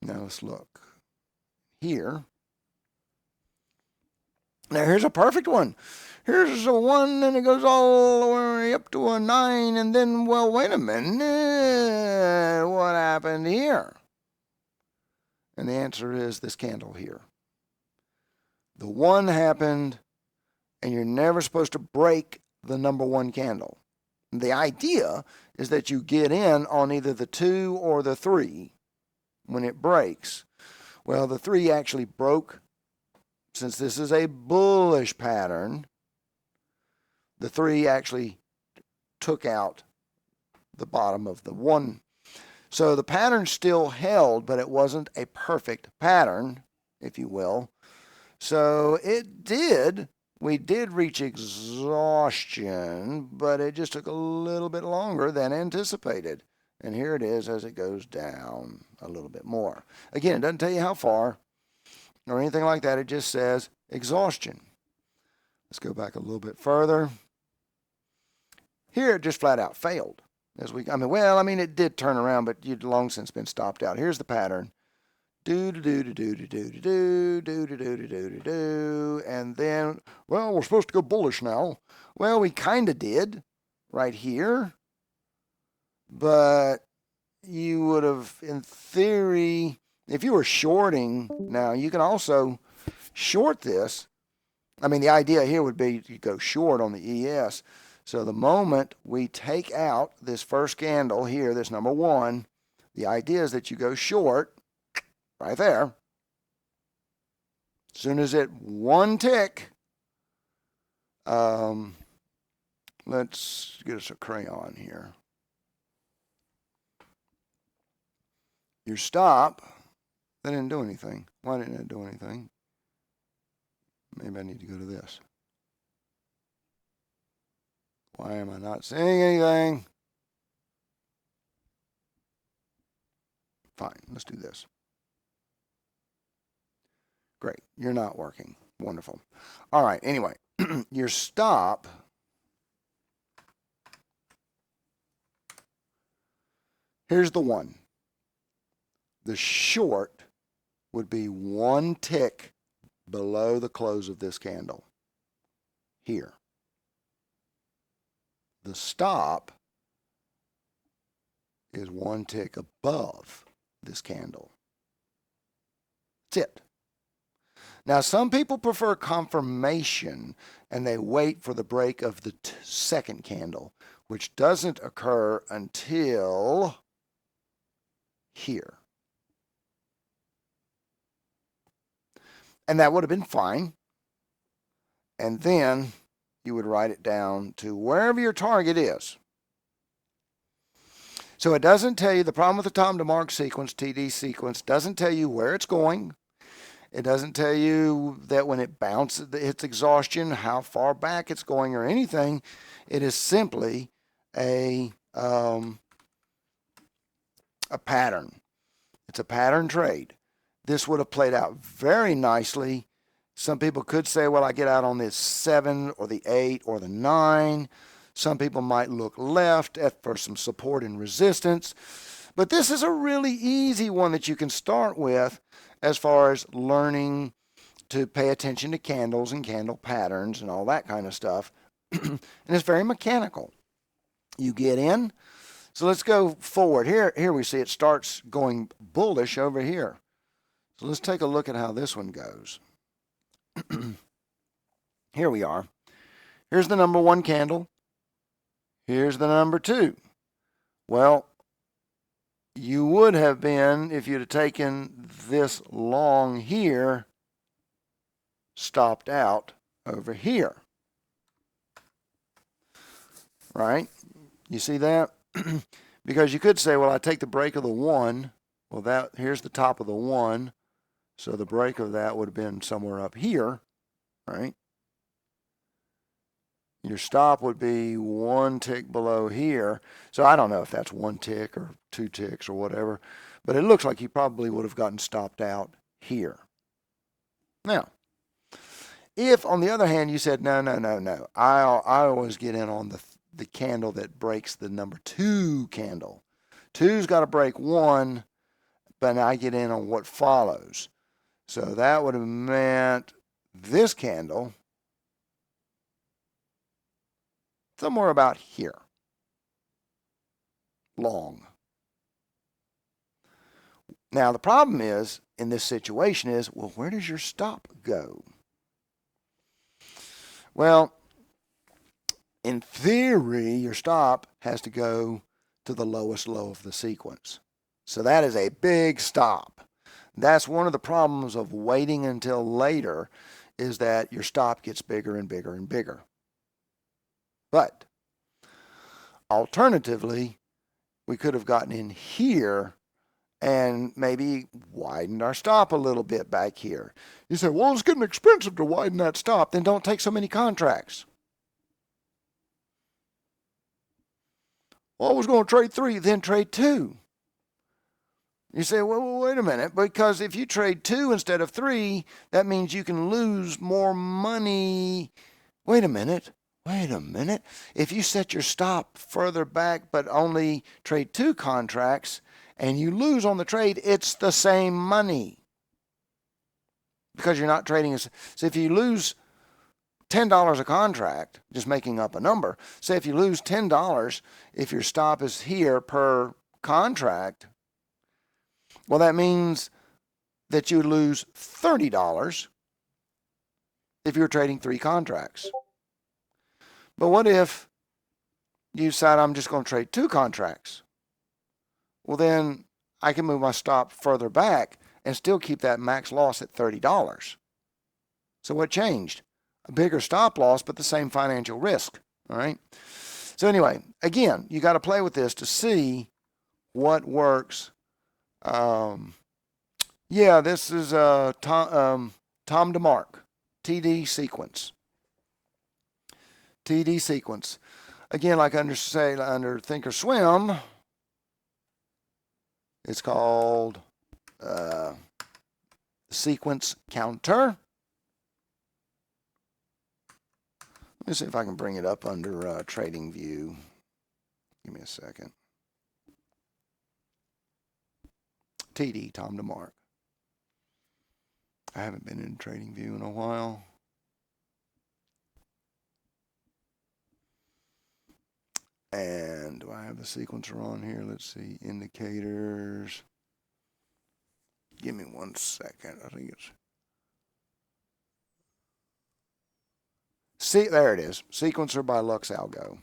Now, let's look here. Now, here's a perfect one. Here's a 1, and it goes all the way up to a 9, and then, well, wait a minute. What happened here? And the answer is this candle here. The 1 happened, and you're never supposed to break the number 1 candle. The idea is that you get in on either the 2 or the 3 when it breaks. Well, the 3 actually broke. Since this is a bullish pattern, the 3 actually took out the bottom of the 1. So the pattern still held, but it wasn't a perfect pattern, if you will. So we did reach exhaustion, but it just took a little bit longer than anticipated. And here it is as it goes down a little bit more. Again, it doesn't tell you how far or anything like that. It just says exhaustion. Let's go back a little bit further. Here it just flat out failed. It did turn around, but you'd long since been stopped out. Here's the pattern. And then, well, we're supposed to go bullish now. Well, we kind of did right here, but you would have, in theory, if you were shorting now, you can also short this. I mean, the idea here would be you go short on the ES. So the moment we take out this first candle here, this number 1, the idea is that you go short right there. As soon as it one tick, let's get us a crayon here. Your stop, that didn't do anything. Why didn't it do anything? Maybe I need to go to this. Why am I not seeing anything? Fine, let's do this. Great, you're not working. Wonderful. All right, anyway, your stop, here's the one. The short would be one tick below the close of this candle here. The stop is one tick above this candle. That's it. Now, some people prefer confirmation and they wait for the break of the second candle, which doesn't occur until here. And that would have been fine. And then you would write it down to wherever your target is. So it doesn't tell you, the problem with the time to mark sequence, TD sequence, doesn't tell you where it's going. It doesn't tell you that when it bounces, its exhaustion, how far back it's going or anything. It is simply a pattern. It's a pattern trade. This would have played out very nicely. Some people could say, well, I get out on this 7 or the 8 or the 9. Some people might look left for some support and resistance. But this is a really easy one that you can start with as far as learning to pay attention to candles and candle patterns and all that kind of stuff. And it's very mechanical. You get in. So let's go forward. Here we see it starts going bullish over here. So let's take a look at how this one goes. Here we are. Here's the number 1 candle. Here's the number 2. Well, you would have been, if you'd have taken this long here, stopped out over here. Right? You see that? Because you could say, well, I take the break of the 1. Well, here's the top of the 1. So the break of that would have been somewhere up here, right? Your stop would be 1 tick below here. So I don't know if that's 1 tick or 2 ticks or whatever, but it looks like you probably would have gotten stopped out here. Now, if on the other hand you said, no, I always get in on the candle that breaks the number 2 candle. 2's got to break 1, but I get in on what follows. So that would have meant this candle somewhere about here, long. Now the problem is, in this situation is, well, where does your stop go? Well, in theory, your stop has to go to the lowest low of the sequence. So that is a big stop. That's one of the problems of waiting until later, is that your stop gets bigger and bigger and bigger. But alternatively, we could have gotten in here and maybe widened our stop a little bit back here. You say, well, it's getting expensive to widen that stop. Then don't take so many contracts. Well, I was going to trade 3, then trade 2. You say, well, wait a minute, because if you trade 2 instead of 3, that means you can lose more money. Wait a minute. If you set your stop further back but only trade 2 contracts and you lose on the trade, it's the same money. because you're not trading. So if you lose $10 a contract, just making up a number, say if you lose $10, if your stop is here per contract, well, that means that you would lose $30 if you're trading 3 contracts. But what if you decide I'm just going to trade 2 contracts? Well, then I can move my stop further back and still keep that max loss at $30. So what changed? A bigger stop loss, but the same financial risk. All right. So anyway, again, you got to play with this to see what works. Yeah, this is Tom DeMark, TD sequence. TD sequence. Again, like under Thinkorswim, it's called sequence counter. Let me see if I can bring it up under TradingView. Give me a second. TD, Tom DeMark. I haven't been in TradingView in a while. And do I have the sequencer on here? Let's see, indicators. Give me 1 second. I think it's... See, there it is. Sequencer by LuxAlgo.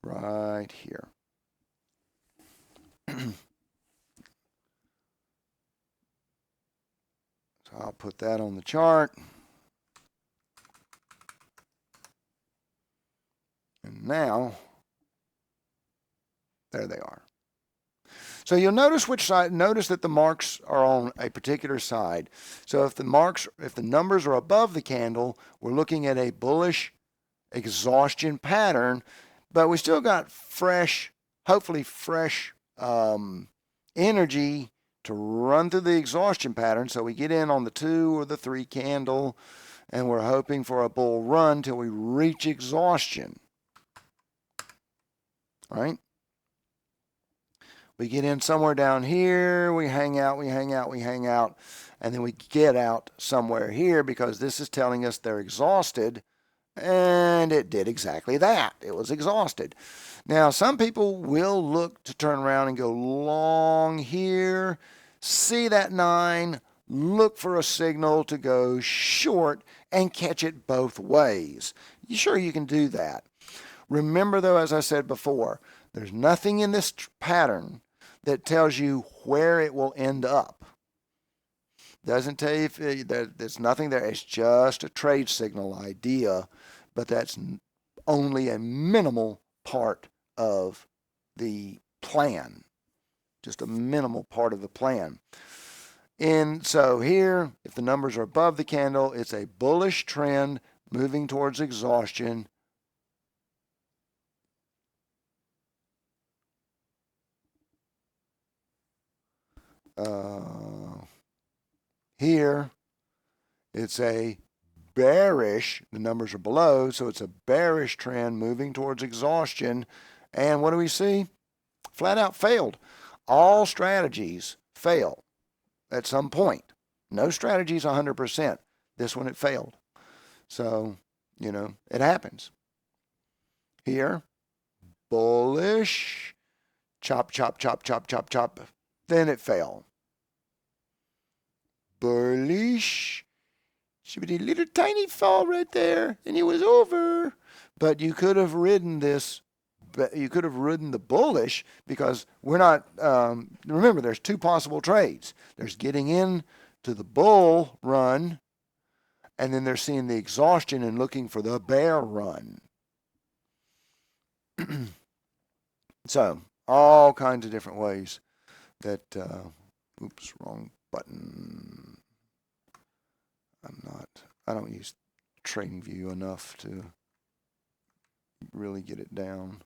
Right here. So I'll put that on the chart. And now, there they are. So you'll notice which side. Notice that the marks are on a particular side. So if the numbers are above the candle, we're looking at a bullish exhaustion pattern, but we still got fresh, hopefully fresh energy to run through the exhaustion pattern. So we get in on the 2 or the 3 candle, and we're hoping for a bull run till we reach exhaustion. All right? We get in somewhere down here, we hang out, and then we get out somewhere here because this is telling us they're exhausted, and it did exactly that. It was exhausted. Now, some people will look to turn around and go long here, see that 9, look for a signal to go short, and catch it both ways. Sure, you can do that. Remember, though, as I said before, there's nothing in this pattern that tells you where it will end up. Doesn't tell you if there's nothing there. It's just a trade signal idea, but that's only a minimal part of the plan. Just a minimal part of the plan. And so here, if the numbers are above the candle, it's a bullish trend moving towards exhaustion. Here, it's a bearish, the numbers are below, so it's a bearish trend moving towards exhaustion. And what do we see? Flat out failed. All strategies fail at some point. No strategy is 100%. This one, it failed. So, it happens. Here, bullish, chop, chop, chop, chop, chop, chop. Then it fell. Bullish, a little tiny fall right there, and it was over. But you could have ridden this. You could have ridden the bullish because we're not. Remember, there's 2 possible trades. There's getting in to the bull run, and then they're seeing the exhaustion and looking for the bear run. So all kinds of different ways that. Oops, wrong button. I don't use TradingView enough to really get it down.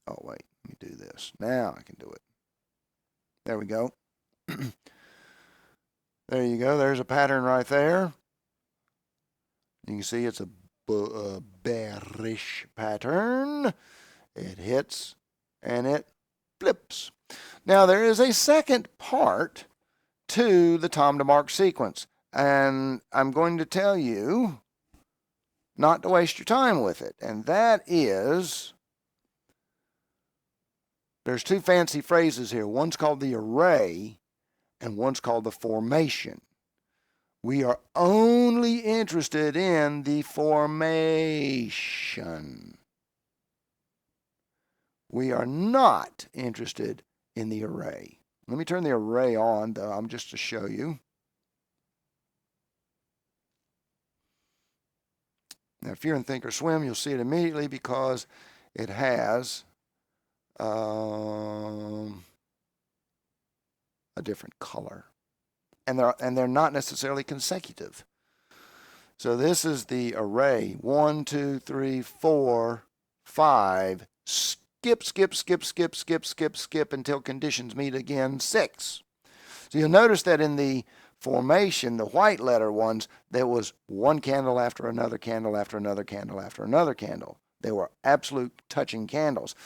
Oh, wait, let me do this. Now I can do it. There we go. There you go. There's a pattern right there. You can see it's a bearish pattern. It hits and it flips. Now, there is a second part to the Tom DeMark sequence. And I'm going to tell you not to waste your time with it. And that is, there's two fancy phrases here. One's called the array and one's called the formation. We are only interested in the formation. We are not interested in the array. Let me turn the array on, though, just to show you. Now, if you're in Thinkorswim, you'll see it immediately because it has a different color. And they're not necessarily consecutive. So this is the array. 1, 2, 3, 4, 5. Skip, skip, skip, skip, skip, skip, skip until conditions meet again. 6. So you'll notice that in the formation, the white letter ones, there was one candle after another candle after another candle after another candle. They were absolute touching candles.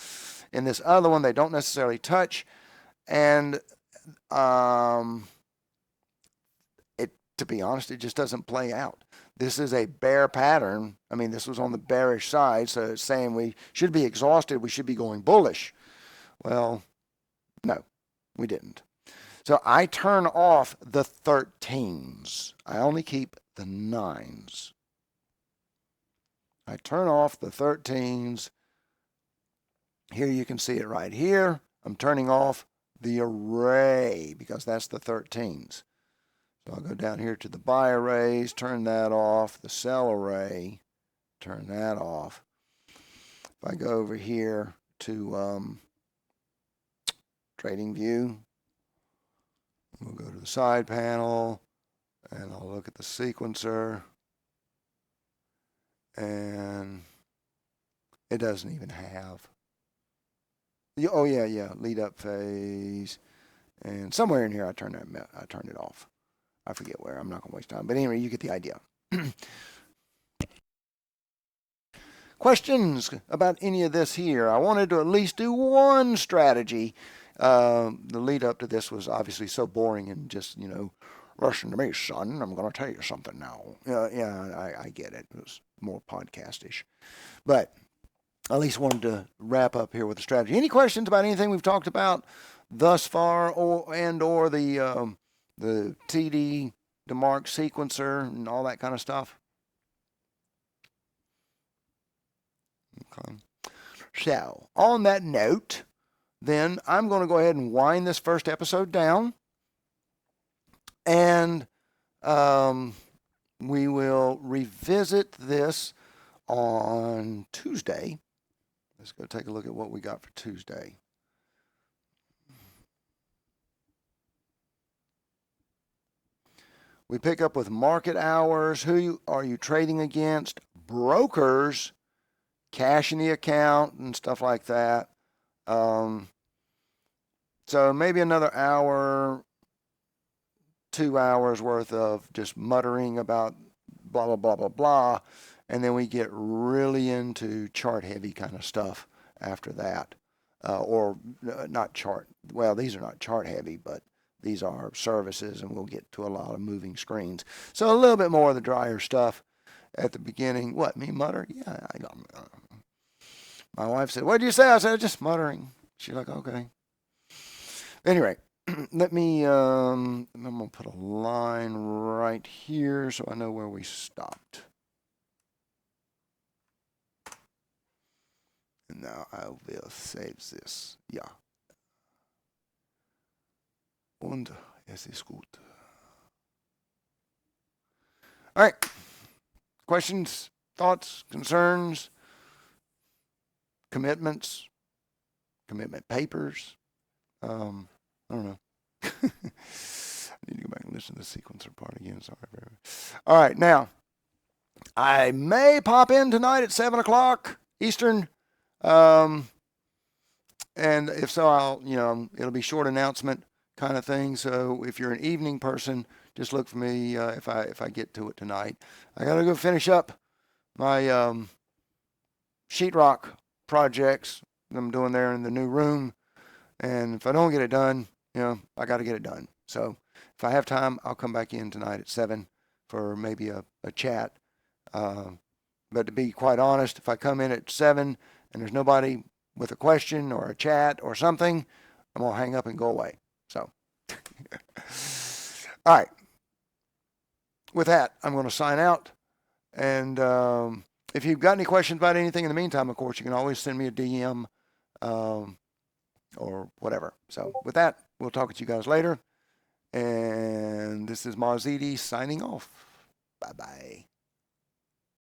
In this other one, they don't necessarily touch. And to be honest, it just doesn't play out. This is a bear pattern. I mean, this was on the bearish side, so it's saying we should be exhausted. We should be going bullish. Well, no, we didn't. So I turn off the 13s. I only keep the 9s. I turn off the 13s. Here you can see it right here. I'm turning off the array because that's the 13s. So I'll go down here to the buy arrays, turn that off, the sell array, turn that off. If I go over here to Trading View, we'll go to the side panel, and I'll look at the sequencer, and it doesn't even have. Oh yeah, lead up phase, and somewhere in here I turned it off. I forget where. I'm not going to waste time. But anyway, you get the idea. Questions about any of this here? I wanted to at least do one strategy. The lead up to this was obviously so boring and just, listen to me, son. I'm going to tell you something now. I get it. It was more podcast-ish. But I at least wanted to wrap up here with the strategy. Any questions about anything we've talked about thus far or the TD DeMark sequencer and all that kind of stuff? Okay. So, on that note, then I'm going to go ahead and wind this first episode down. And we will revisit this on Tuesday. Let's go take a look at what we got for Tuesday. We pick up with market hours. Who are you trading against? Brokers, cash in the account, and stuff like that. So maybe another hour, 2 hours worth of just muttering about blah, blah, blah, blah, blah. And then we get really into chart-heavy kind of stuff after that. Not chart. Well, these are not chart-heavy, but these are services, and we'll get to a lot of moving screens. So a little bit more of the drier stuff at the beginning. What, me mutter? Yeah, my wife said, "What did you say?" I said, "Just muttering." She's like, "Okay." Anyway, let me, I'm going to put a line right here so I know where we stopped. And now I will save this. Yeah. Und es ist gut. All right. Questions, thoughts, concerns, commitments, commitment papers. I don't know. I need to go back and listen to the sequencer part again. Sorry. All right. Now, I may pop in tonight at 7 o'clock Eastern. And if so, it'll be short announcement kind of thing. So if you're an evening person, just look for me if I get to it tonight. I got to go finish up my sheetrock projects I'm doing there in the new room. And if I don't get it done, I got to get it done. So If I have time, I'll come back in tonight at 7 for maybe a chat. But to be quite honest, if I come in at 7 and there's nobody with a question or a chat or something, I'm going to hang up and go away. So, all right. With that, I'm going to sign out. And if you've got any questions about anything in the meantime, of course, you can always send me a DM or whatever. So with that, we'll talk with you guys later. And this is Mars Edie signing off. Bye-bye.